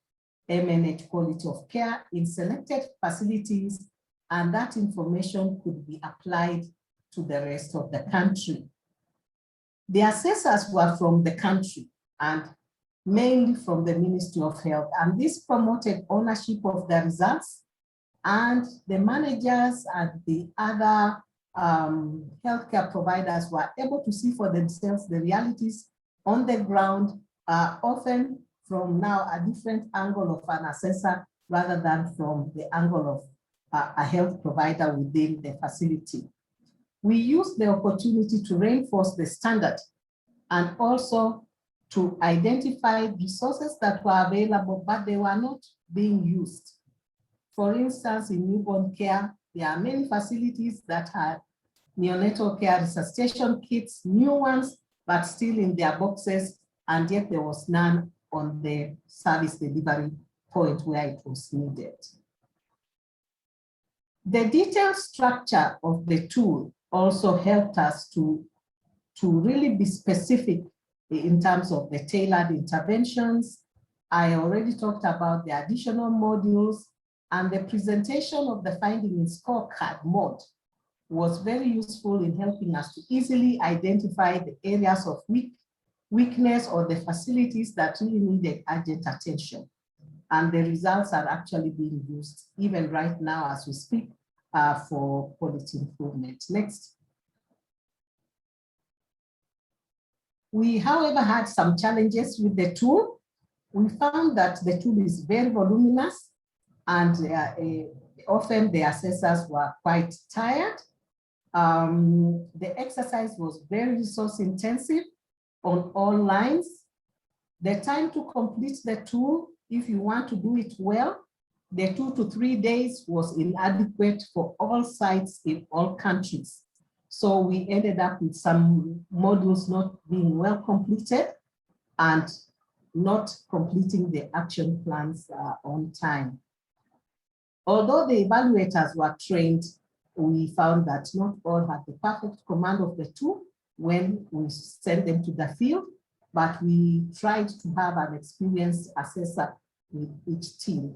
MNH quality of care in selected facilities, and that information could be applied to the rest of the country. The assessors were from the country and mainly from the Ministry of Health, and this promoted ownership of the results, and the managers and the other healthcare providers were able to see for themselves the realities on the ground, often from now a different angle of an assessor rather than from the angle of a health provider within the facility. We used the opportunity to reinforce the standard and also to identify resources that were available, but they were not being used. For instance, in newborn care, there are many facilities that had neonatal care resuscitation kits, new ones, but still in their boxes, and yet there was none on the service delivery point where it was needed. The detailed structure of the tool also helped us to really be specific in terms of the tailored interventions. I already talked about the additional modules, and the presentation of the finding in scorecard mode was very useful in helping us to easily identify the areas of weakness or the facilities that really needed urgent attention. And the results are actually being used even right now as we speak for quality improvement. Next. We, however, had some challenges with the tool. We found that the tool is very voluminous, and often the assessors were quite tired. The exercise was very resource intensive on all lines. The time to complete the tool, if you want to do it well, the 2 to 3 days was inadequate for all sites in all countries. So we ended up with some modules not being well completed and not completing the action plans on time. Although the evaluators were trained, we found that not all had the perfect command of the tool when we sent them to the field, but we tried to have an experienced assessor with each team.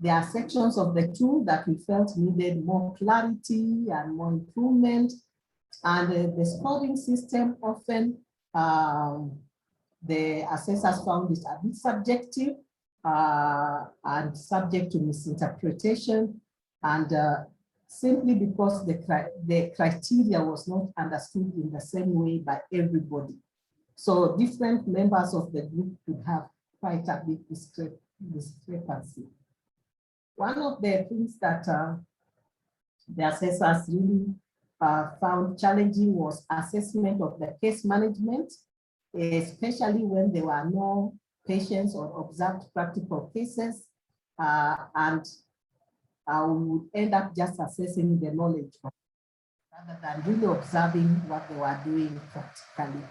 There are sections of the tool that we felt needed more clarity and more improvement, and the scoring system often, the assessors found it a bit subjective, and subject to misinterpretation, and simply because the criteria was not understood in the same way by everybody. So different members of the group could have quite a big discrepancy. One of the things that the assessors really found challenging was assessment of the case management, especially when there were no patients or observed practical cases, and we would end up just assessing the knowledge rather than really observing what they were doing practically.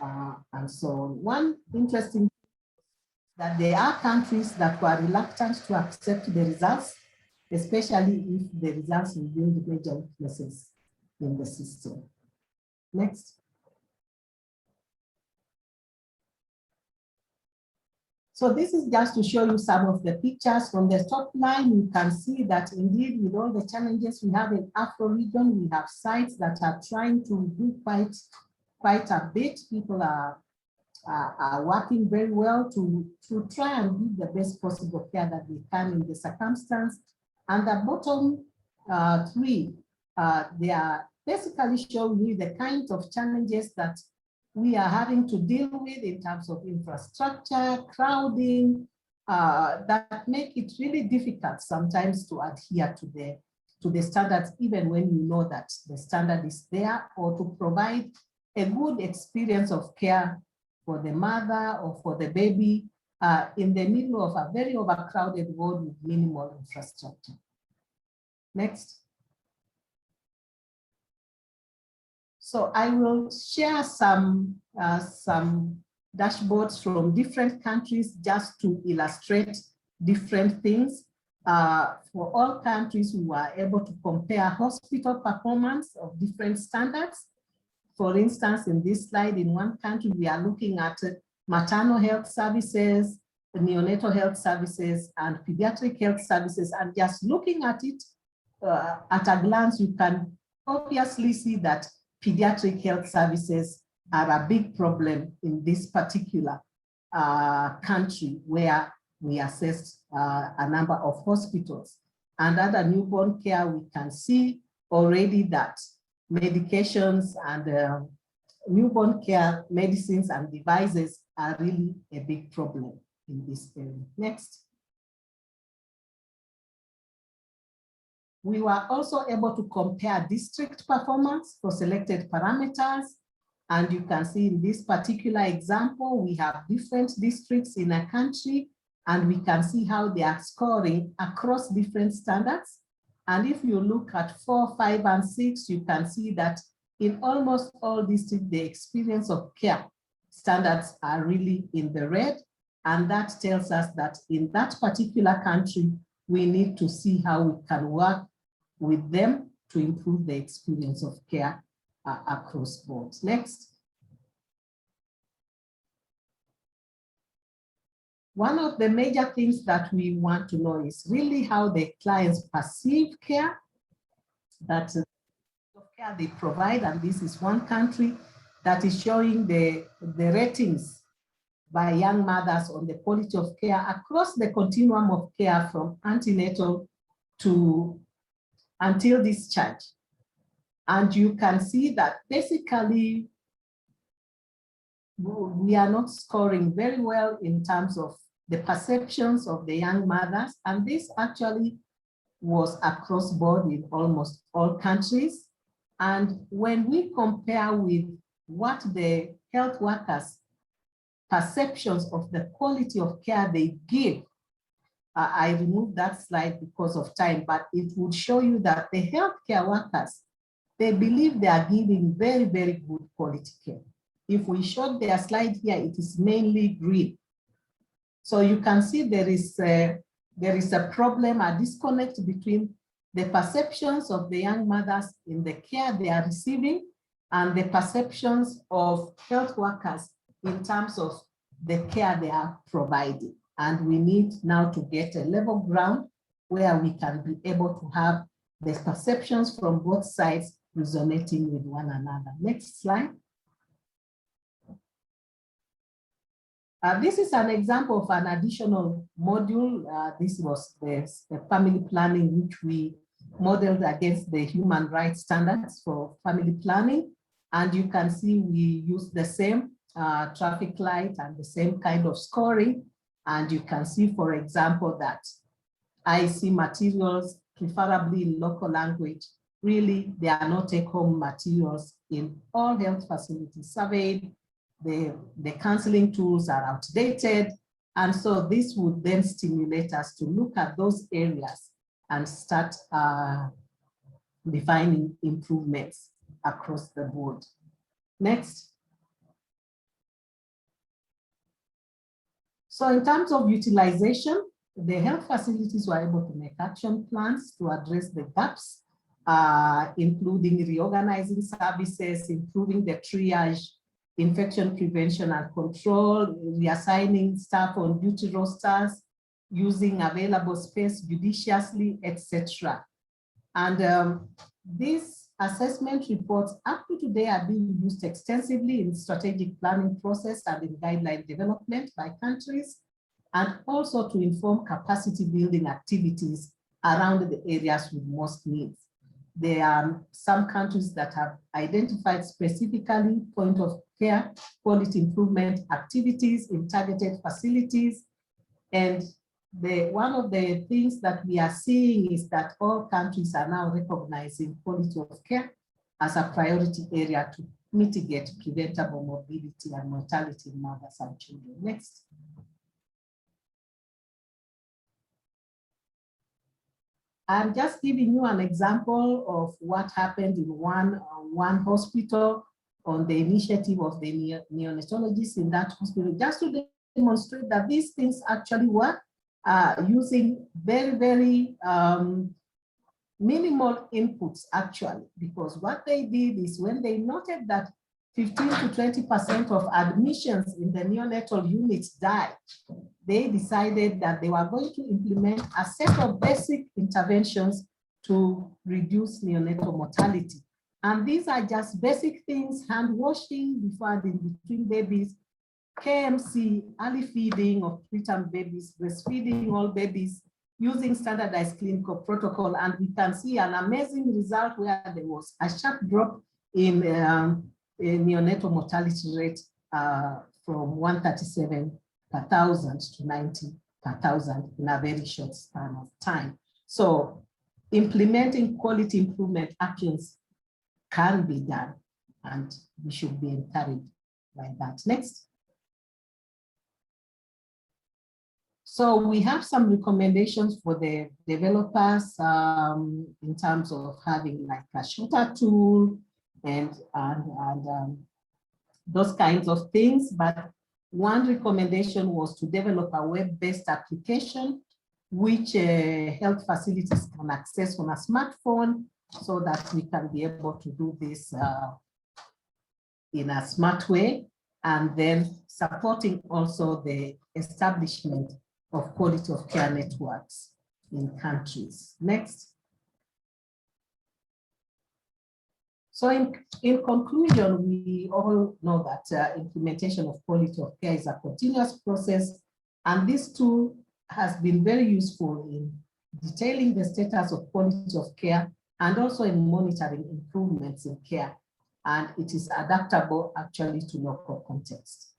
And so one interesting that there are countries that were reluctant to accept the results, especially if the results revealed major weaknesses in the system. Next. So this is just to show you some of the pictures. From the top line, you can see that indeed with all the challenges we have in Afro region, we have sites that are trying to do quite a bit. People are working very well to try and give the best possible care that they can in the circumstance. And the bottom three, they are basically showing you the kinds of challenges that we are having to deal with in terms of infrastructure, crowding, that make it really difficult sometimes to adhere to the standards, even when you know that the standard is there, or to provide a good experience of care for the mother or for the baby in the middle of a very overcrowded world with minimal infrastructure. Next. So I will share some dashboards from different countries just to illustrate different things. For all countries, we were able to compare hospital performance of different standards. For instance, in this slide, in one country, we are looking at maternal health services, neonatal health services, and pediatric health services. And just looking at it at a glance, you can obviously see that pediatric health services are a big problem in this particular country where we assessed a number of hospitals. And under newborn care, we can see already that medications and newborn care medicines and devices are really a big problem in this area. Next. We were also able to compare district performance for selected parameters. And you can see in this particular example, we have different districts in a country, and we can see how they are scoring across different standards. And if you look at 4, 5, and 6, you can see that in almost all districts, the experience of care standards are really in the red. And that tells us that in that particular country, we need to see how we can work with them to improve the experience of care across boards. Next. One of the major things that we want to know is really how the clients perceive care, that care they provide. And this is one country that is showing the ratings by young mothers on the quality of care across the continuum of care from antenatal to until discharge. And you can see that basically we are not scoring very well in terms of the perceptions of the young mothers. And this actually was across board in almost all countries. And when we compare with what the health workers' perceptions of the quality of care they give, I removed that slide because of time, but it would show you that the healthcare workers, they believe they are giving very, very good quality care. If we showed their slide here, it is mainly green. So you can see there is a problem, a disconnect between the perceptions of the young mothers in the care they are receiving and the perceptions of health workers in terms of the care they are providing. And we need now to get a level ground where we can be able to have the perceptions from both sides resonating with one another. Next slide. This is an example of an additional module. This was the family planning, which we modeled against the human rights standards for family planning. And you can see we use the same traffic light and the same kind of scoring. And you can see, for example, that IC materials, preferably in local language, really, they are not take-home materials in all health facilities surveyed. The counseling tools are outdated. And so this would then stimulate us to look at those areas and start defining improvements across the board. Next. So in terms of utilization, the health facilities were able to make action plans to address the gaps, including reorganizing services, improving the triage, infection prevention and control, reassigning staff on duty rosters, using available space judiciously, etc. And these assessment reports up to today are being used extensively in strategic planning process and in guideline development by countries, and also to inform capacity building activities around the areas with most needs. There are some countries that have identified specifically point of care quality improvement activities in targeted facilities. And one of the things that we are seeing is that all countries are now recognizing quality of care as a priority area to mitigate preventable morbidity and mortality in mothers and children. Next. I'm just giving you an example of what happened in one hospital on the initiative of the neonatologists in that hospital, just to demonstrate that these things actually work, using very, very minimal inputs actually, because what they did is when they noted that 15 to 20% of admissions in the neonatal units died, they decided that they were going to implement a set of basic interventions to reduce neonatal mortality. And these are just basic things: hand washing before and in between babies, KMC, early feeding of preterm babies, breastfeeding all babies, using standardized clinical protocol. And we can see an amazing result where there was a sharp drop in neonatal mortality rate from 137 per thousand to 90 per thousand in a very short span of time. So implementing quality improvement actions can be done, and we should be encouraged by that. Next. So we have some recommendations for the developers in terms of having like a shooter tool and those kinds of things. But one recommendation was to develop a web-based application which health facilities can access on a smartphone, so that we can be able to do this in a smart way, and then supporting also the establishment of quality of care networks in countries. Next. So in conclusion, we all know that implementation of quality of care is a continuous process, and this tool has been very useful in detailing the status of quality of care and also in monitoring improvements in care. And it is adaptable actually to local context.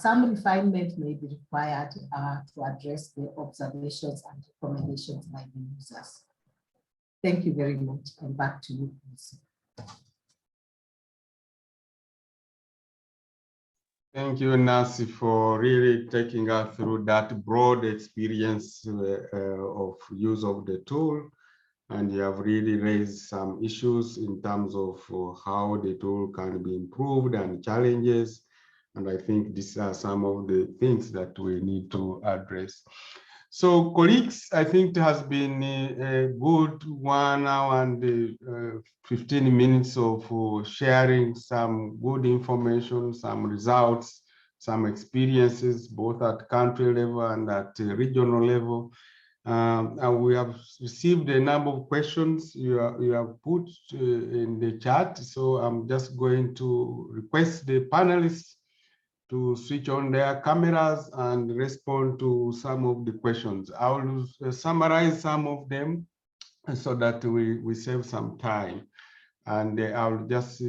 Some refinement may be required to address the observations and recommendations by the users. Thank you very much, and back to you, please. Thank you, Nancy, for really taking us through that broad experience of use of the tool. And you have really raised some issues in terms of how the tool can be improved and challenges. And I think these are some of the things that we need to address. So colleagues, I think it has been a good 1 hour and 15 minutes of sharing some good information, some results, some experiences, both at country level and at regional level. And we have received a number of questions you have put in the chat. So I'm just going to request the panelists to switch on their cameras and respond to some of the questions. I will summarize some of them so that we save some time. And I'll just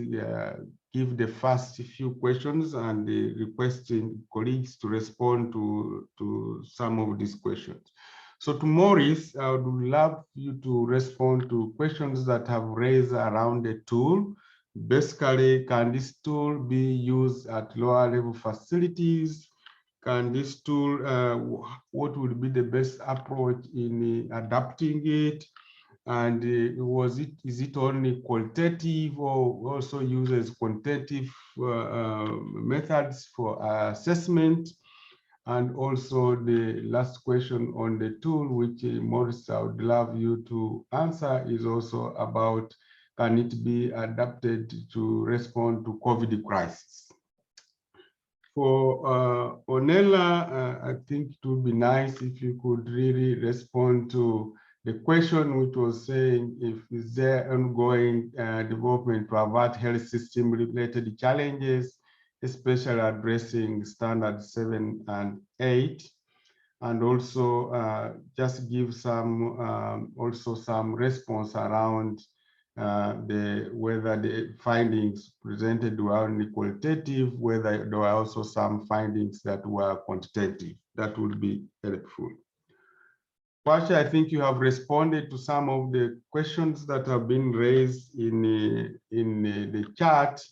give the first few questions and requesting colleagues to respond to some of these questions. So to Maurice, I would love you to respond to questions that have raised around the tool. Basically, can this tool be used at lower level facilities? Can this tool, what would be the best approach in adapting it? And is it only qualitative or also uses quantitative methods for assessment? And also the last question on the tool, which Maurice, I would love you to answer, is also about, can it be adapted to respond to COVID crisis? For Onela, I think it would be nice if you could really respond to the question which was saying, if is there ongoing development to avert health system related challenges, especially addressing standards 7 and 8, and also just give some also some response around whether the findings presented were only qualitative, whether there were also some findings that were quantitative. That would be helpful. Pasha, I think you have responded to some of the questions that have been raised in the chat,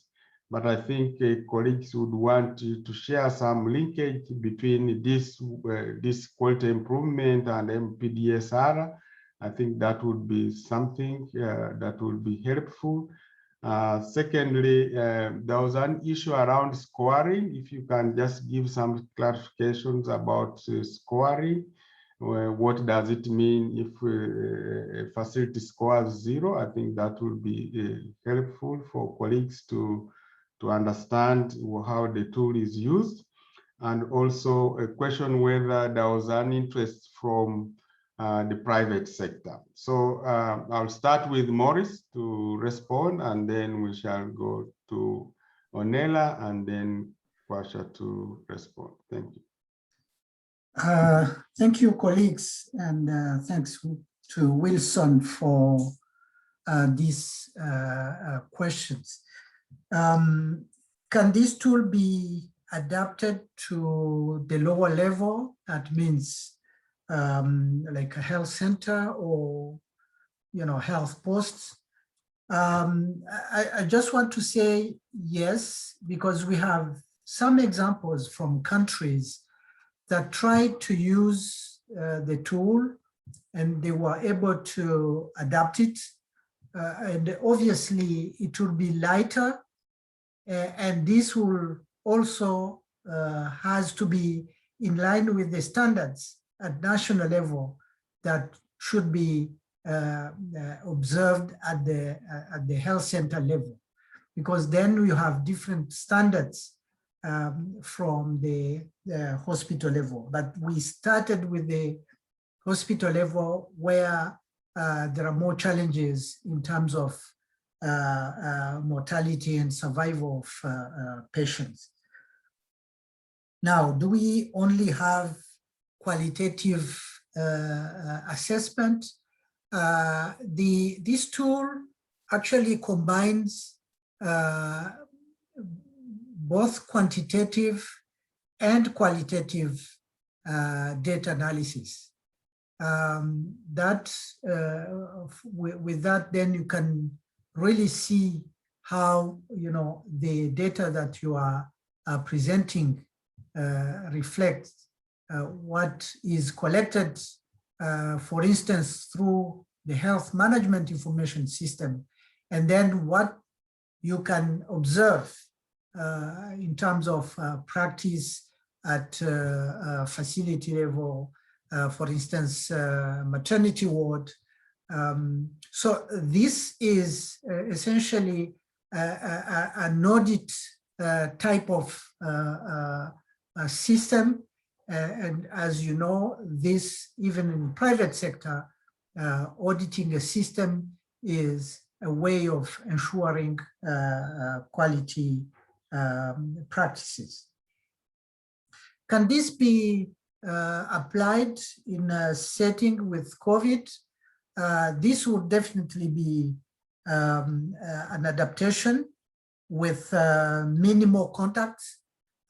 but I think colleagues would want to share some linkage between this quality improvement and MPDSR. I think that would be something that would be helpful. Secondly, there was an issue around scoring. If you can just give some clarifications about scoring. What does it mean if a facility scores 0? I think that will be helpful for colleagues to understand how the tool is used. And also a question whether there was an interest from the private sector. So I'll start with Maurice to respond, and then we shall go to Onela and then Pasha to respond. Thank you. Thank you, colleagues, and thanks to Wilson for these questions. Can this tool be adapted to the lower level? That means like a health center or health posts. I just want to say yes, because we have some examples from countries that tried to use the tool and they were able to adapt it. And obviously it will be lighter, and this will also has to be in line with the standards at national level that should be observed at the health center level, because then we have different standards from the hospital level. But we started with the hospital level where there are more challenges in terms of mortality and survival of patients. Now, do we only have qualitative assessment? This tool actually combines both quantitative and qualitative data analysis. With that, then you can really see how the data that you are presenting reflects what is collected, for instance, through the health management information system, and then what you can observe in terms of practice at facility level, for instance, maternity ward. So this is essentially an audit type of system. And as you know, this, even in private sector, auditing a system is a way of ensuring quality practices. can this be applied in a setting with COVID? This would definitely be an adaptation with minimal contacts.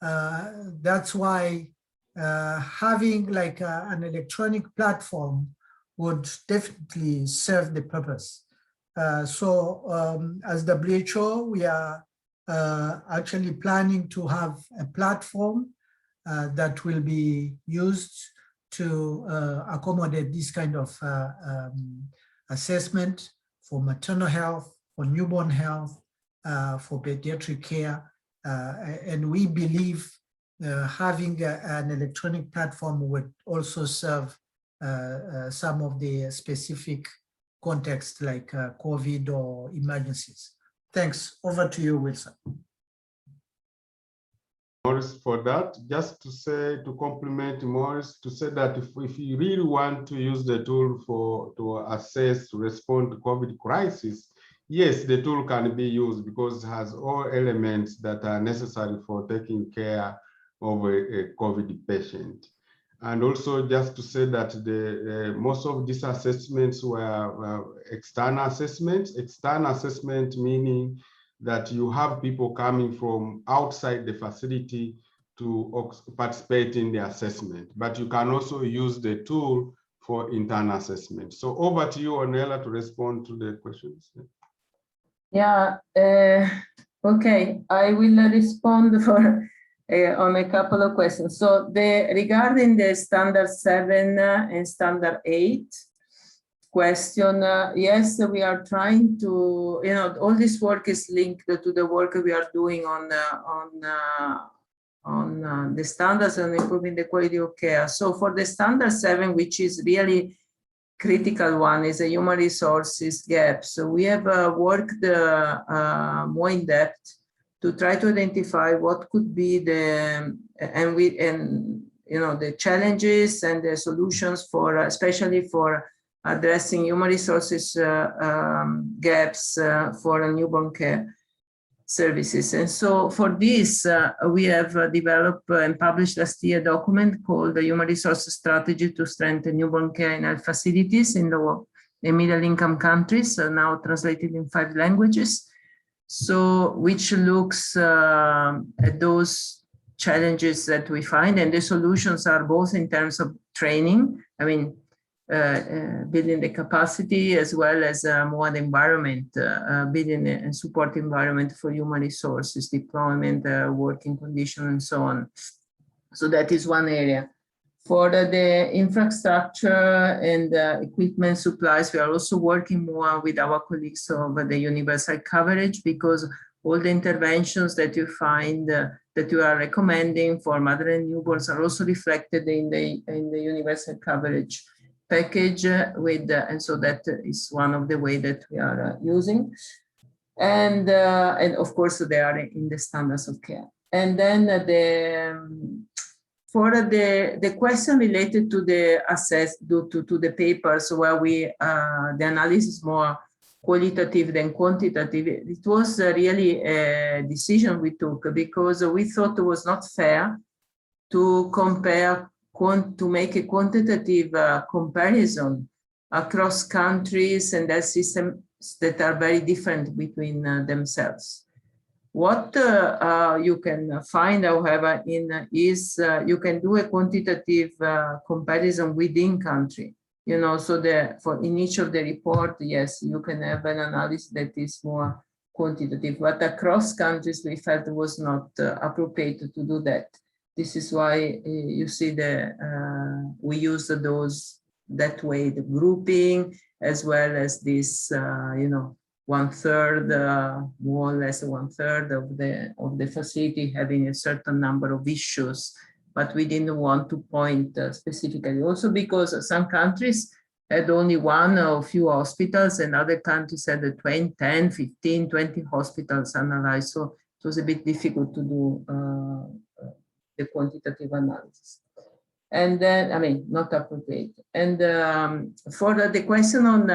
That's why having like an electronic platform would definitely serve the purpose. As WHO, we are actually planning to have a platform that will be used to accommodate this kind of assessment for maternal health, for newborn health, for pediatric care. And we believe having an electronic platform would also serve some of the specific contexts like COVID or emergencies. Thanks. Over to you, Wilson. Morris, for that, just to say, to compliment Morris, to say that if you really want to use the tool to assess, to respond to COVID crisis, yes, the tool can be used because it has all elements that are necessary for taking care of a COVID patient. And also just to say that most of these assessments were external assessments. External assessment meaning that you have people coming from outside the facility to participate in the assessment, but you can also use the tool for internal assessment. So over to you, Ornella, to respond to the questions. Yeah, okay, I will respond for on a couple of questions. So regarding the standard 7 and standard 8 question, yes, we are trying to, all this work is linked to the work we are doing on the standards and improving the quality of care. So for the standard 7, which is really critical one, is a human resources gap. So we have worked more in depth to try to identify what could be the challenges and the solutions for, especially for addressing human resources gaps for newborn care services. And so for this, we have developed and published last year a document called the Human Resources Strategy to Strengthen Newborn Care in Health Facilities in the middle-income countries, now translated in 5 languages. So which looks at those challenges that we find, and the solutions are both in terms of training, building the capacity, as well as more the environment, building a support environment for human resources, deployment, working conditions, and so on. So that is one area. For the infrastructure and equipment supplies, we are also working more with our colleagues over the universal coverage, because all the interventions that you find that you are recommending for mother and newborns are also reflected in the universal coverage package and so that is one of the ways that we are using. And of course, they are in the standards of care. And then for the question related to the to the papers where the analysis is more qualitative than quantitative, it was really a decision we took because we thought it was not fair to compare, to make a quantitative comparison across countries and their systems that are very different between themselves. What you can find, however, is you can do a quantitative comparison within country. So for in each of the report, yes, you can have an analysis that is more quantitative, but across countries we felt it was not appropriate to do that. This is why you see we use those that way, the grouping, as well as this, 1/3, more or less 1/3 of the facility having a certain number of issues, but we didn't want to point specifically. Also because some countries had only 1 or few hospitals, and other countries had 10, 15, 20 hospitals analyzed. So it was a bit difficult to do the quantitative analysis. And then, not appropriate. And for the question on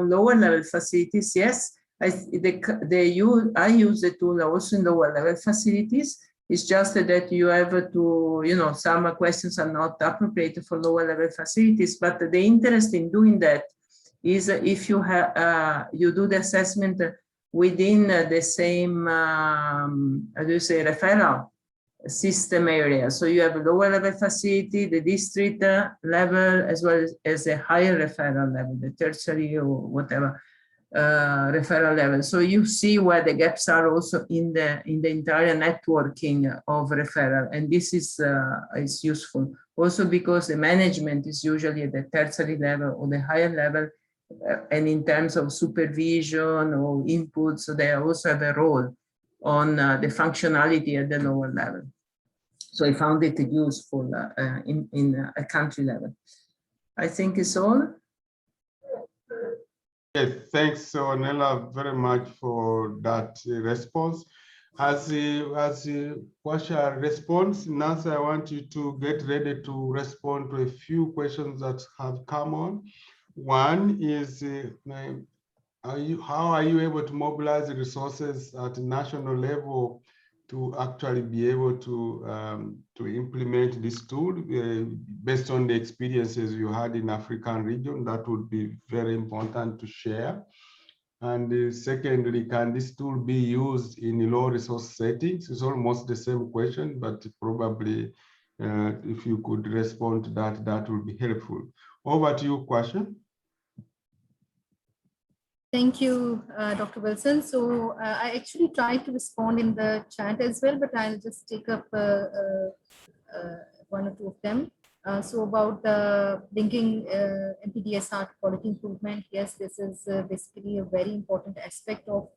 lower level facilities, yes, I use the tool also in lower level facilities. It's just that you have to, some questions are not appropriate for lower level facilities, but the interest in doing that is if you have you do the assessment within the same, how do you say, referral system area. So you have a lower level facility, the district level, as well as a higher referral level, the tertiary or whatever referral level. So you see where the gaps are also in the entire networking of referral, and this is useful also because the management is usually at the tertiary level or the higher level, and in terms of supervision or input, so they also have a role on the functionality at the lower level. So I found it useful in a country level. I think it's all. Yes, thanks, Ornella, very much for that response. As Kwasha responds, Nancy, I want you to get ready to respond to a few questions that have come on. One is, how are you able to mobilize the resources at national level to actually be able to implement this tool based on the experiences you had in African region? That would be very important to share. And secondly, can this tool be used in low resource settings? It's almost the same question, but probably if you could respond to that, that would be helpful. Over to you, Kwasha. Thank you, Dr. Wilson. So I actually tried to respond in the chat as well, but I'll just take up one or two of them. So about linking MPDSR to quality improvement, yes, this is basically a very important aspect of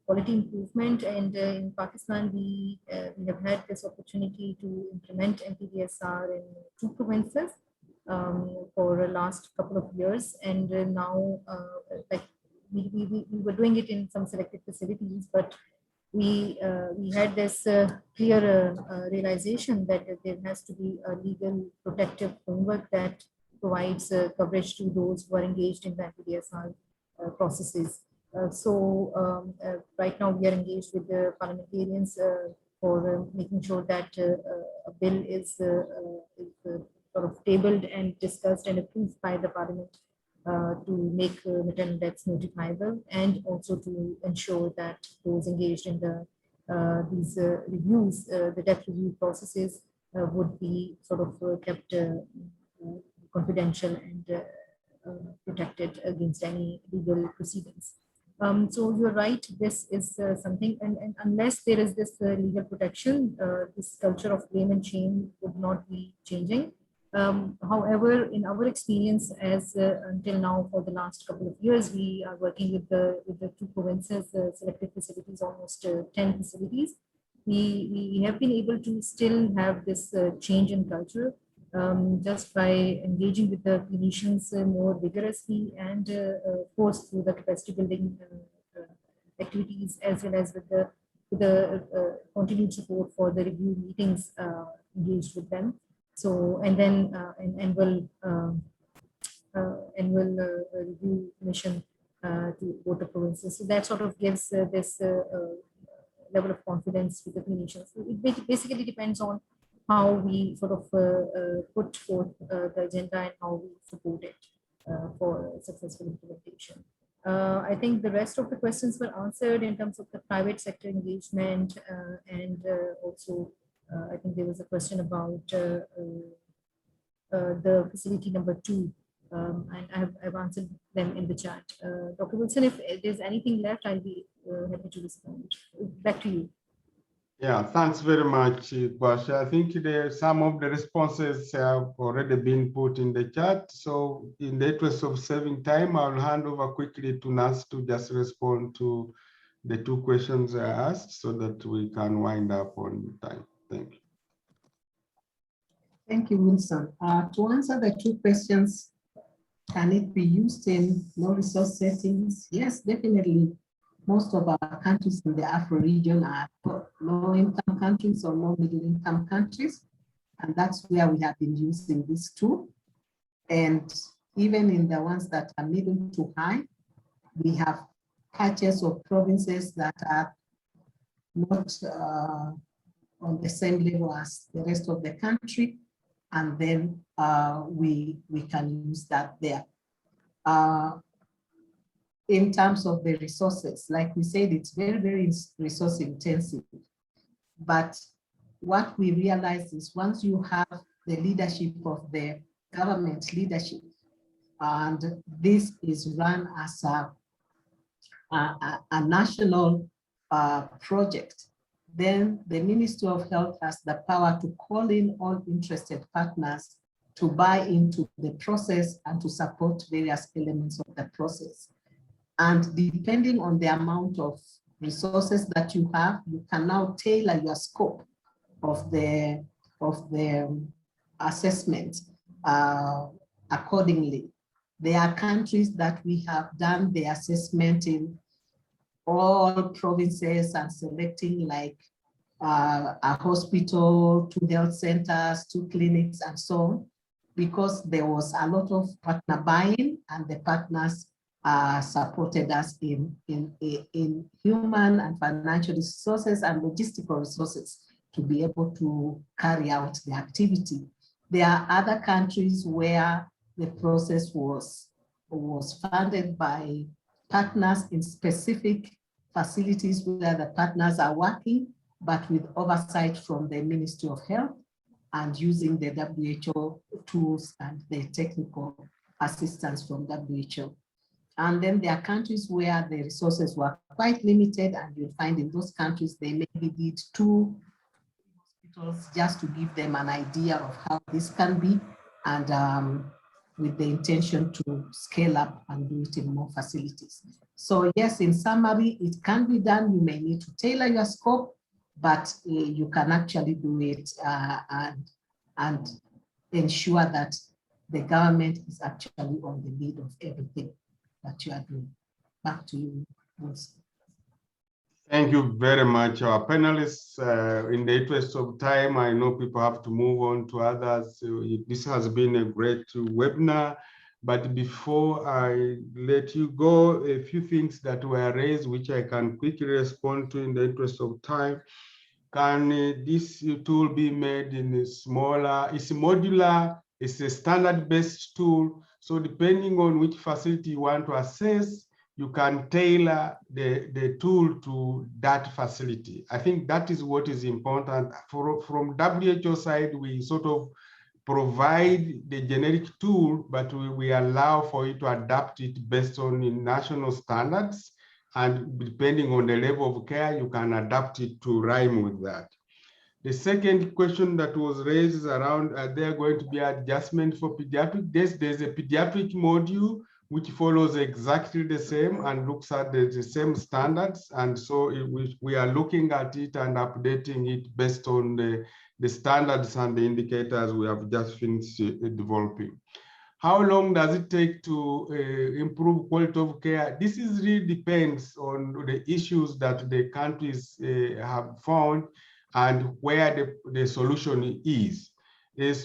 quality improvement. And in Pakistan, we have had this opportunity to implement MPDSR in 2 provinces for the last couple of years. And now, like we were doing it in some selected facilities, but we had this clear realization that there has to be a legal protective framework that provides coverage to those who are engaged in the MPDSR processes. So right now we are engaged with the parliamentarians for making sure that a bill is sort of tabled and discussed and approved by the parliament to make maternal deaths notifiable, and also to ensure that those engaged in these reviews, the death review processes, would be sort of kept confidential and protected against any legal proceedings. So you're right, this is something, and unless there is this legal protection, this culture of blame and shame would not be changing. However, in our experience, as until now for the last couple of years, we are working with the 2 provinces, selected facilities, almost 10 facilities. We have been able to still have this change in culture just by engaging with the clinicians more vigorously, and of course through the capacity building activities, as well as with the continued support for the review meetings engaged with them. So, and then an annual review mission to both the provinces. So that sort of gives this level of confidence to the clinicians. So it basically depends on how we sort of put forth the agenda and how we support it for successful implementation. I think the rest of the questions were answered in terms of the private sector engagement, and also I think there was a question about the facility number 2, and I've answered them in the chat. Dr. Wilson, if there's anything left, I'll be happy to respond. Back to you. Yeah, thanks very much, Kwasha. I think some of the responses have already been put in the chat. So in the interest of saving time, I'll hand over quickly to Nas to just respond to the 2 questions I asked so that we can wind up on time. Thank you. Thank you, Wilson. To answer the 2 questions, can it be used in low resource settings? Yes, definitely. Most of our countries in the Afro region are low-income countries or low middle-income countries, and that's where we have been using this tool. And even in the ones that are middle to high, we have patches of provinces that are not on the same level as the rest of the country, and then we can use that there. In terms of the resources, like we said, it's very, very resource intensive. But what we realize is once you have the leadership of the government leadership, and this is run as a national project, then the Ministry of Health has the power to call in all interested partners to buy into the process and to support various elements of the process. And depending on the amount of resources that you have, you can now tailor your scope of the assessment accordingly. There are countries that we have done the assessment in all provinces and selecting like a hospital, 2 health centers, 2 clinics, and so on, because there was a lot of partner buy-in, and the partners supported us in human and financial resources and logistical resources to be able to carry out the activity. There are other countries where the process was funded by partners in specific facilities where the partners are working, but with oversight from the Ministry of Health and using the WHO tools and the technical assistance from WHO. And then there are countries where the resources were quite limited, and you'll find in those countries they maybe did 2 hospitals just to give them an idea of how this can be, and with the intention to scale up and do it in more facilities. So yes, in summary, it can be done. You may need to tailor your scope, but you can actually do it and ensure that the government is actually on the lead of everything that you are doing. Back to you, Wilson. Thank you very much, our panelists. In the interest of time, I know people have to move on to others. This has been a great webinar, but before I let you go, a few things that were raised, which I can quickly respond to in the interest of time. Can this tool be made in a smaller, it's modular, it's a standard-based tool. So depending on which facility you want to assess, you can tailor the tool to that facility. I think that is what is important. From WHO side, we sort of provide the generic tool, but we allow for you to adapt it based on the national standards. And depending on the level of care, you can adapt it to rhyme with that. The second question that was raised is around, are there going to be adjustment for pediatric? There's a pediatric module which follows exactly the same and looks at the same standards. And so we are looking at it and updating it based on the standards and the indicators we have just finished developing. How long does it take to improve quality of care? This really depends on the issues that the countries have found and where the solution is.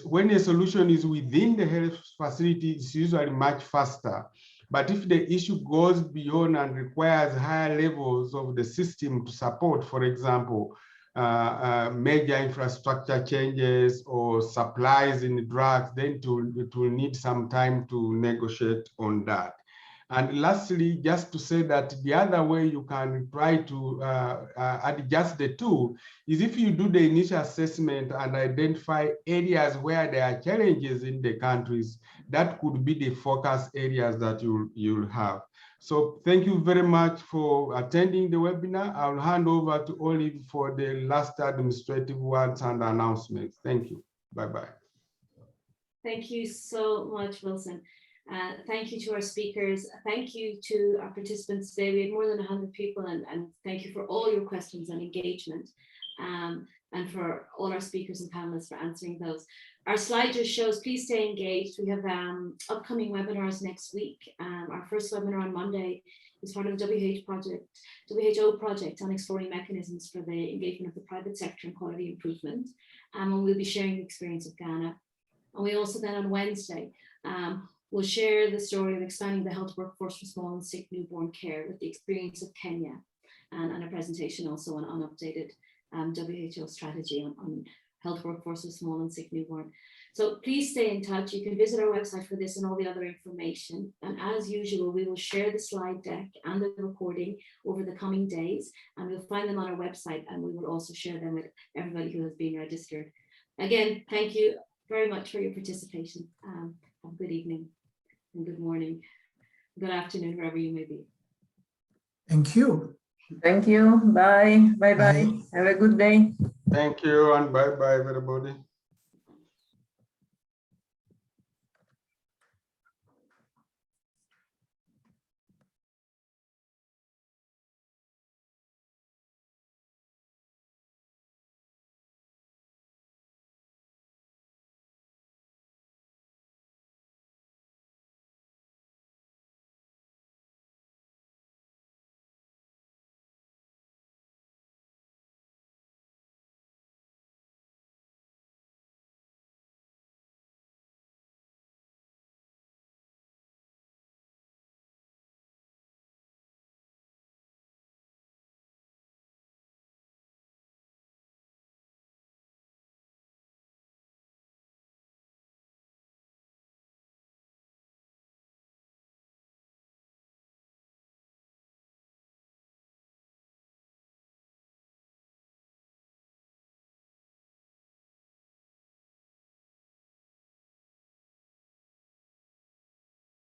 When a solution is within the health facility, it's usually much faster. But if the issue goes beyond and requires higher levels of the system to support, for example, major infrastructure changes or supplies in drugs, then it will need some time to negotiate on that. And lastly, just to say that the other way you can try to adjust the tool is if you do the initial assessment and identify areas where there are challenges in the countries, that could be the focus areas that you'll have. So thank you very much for attending the webinar. I'll hand over to Olive for the last administrative words and announcements. Thank you. Bye-bye. Thank you so much, Wilson. Thank you to our speakers. Thank you to our participants today. We had more than 100 people, and thank you for all your questions and engagement, and for all our speakers and panelists for answering those. Our slide just shows, please stay engaged. We have upcoming webinars next week. Our first webinar on Monday is part of the WHO project on exploring mechanisms for the engagement of the private sector in quality improvement. And we'll be sharing the experience of Ghana. And we also then on Wednesday, we'll share the story of expanding the health workforce for small and sick newborn care with the experience of Kenya, and a presentation also on updated WHO strategy on health workforce of small and sick newborn. So please stay in touch. You can visit our website for this and all the other information. And as usual, we will share the slide deck and the recording over the coming days, and we'll find them on our website, and we will also share them with everybody who has been registered. Again, thank you very much for your participation. Have a good evening and good morning, good afternoon, wherever you may be. Thank you. Thank you. Bye. Bye. Bye. Have a good day. Thank you and bye bye everybody.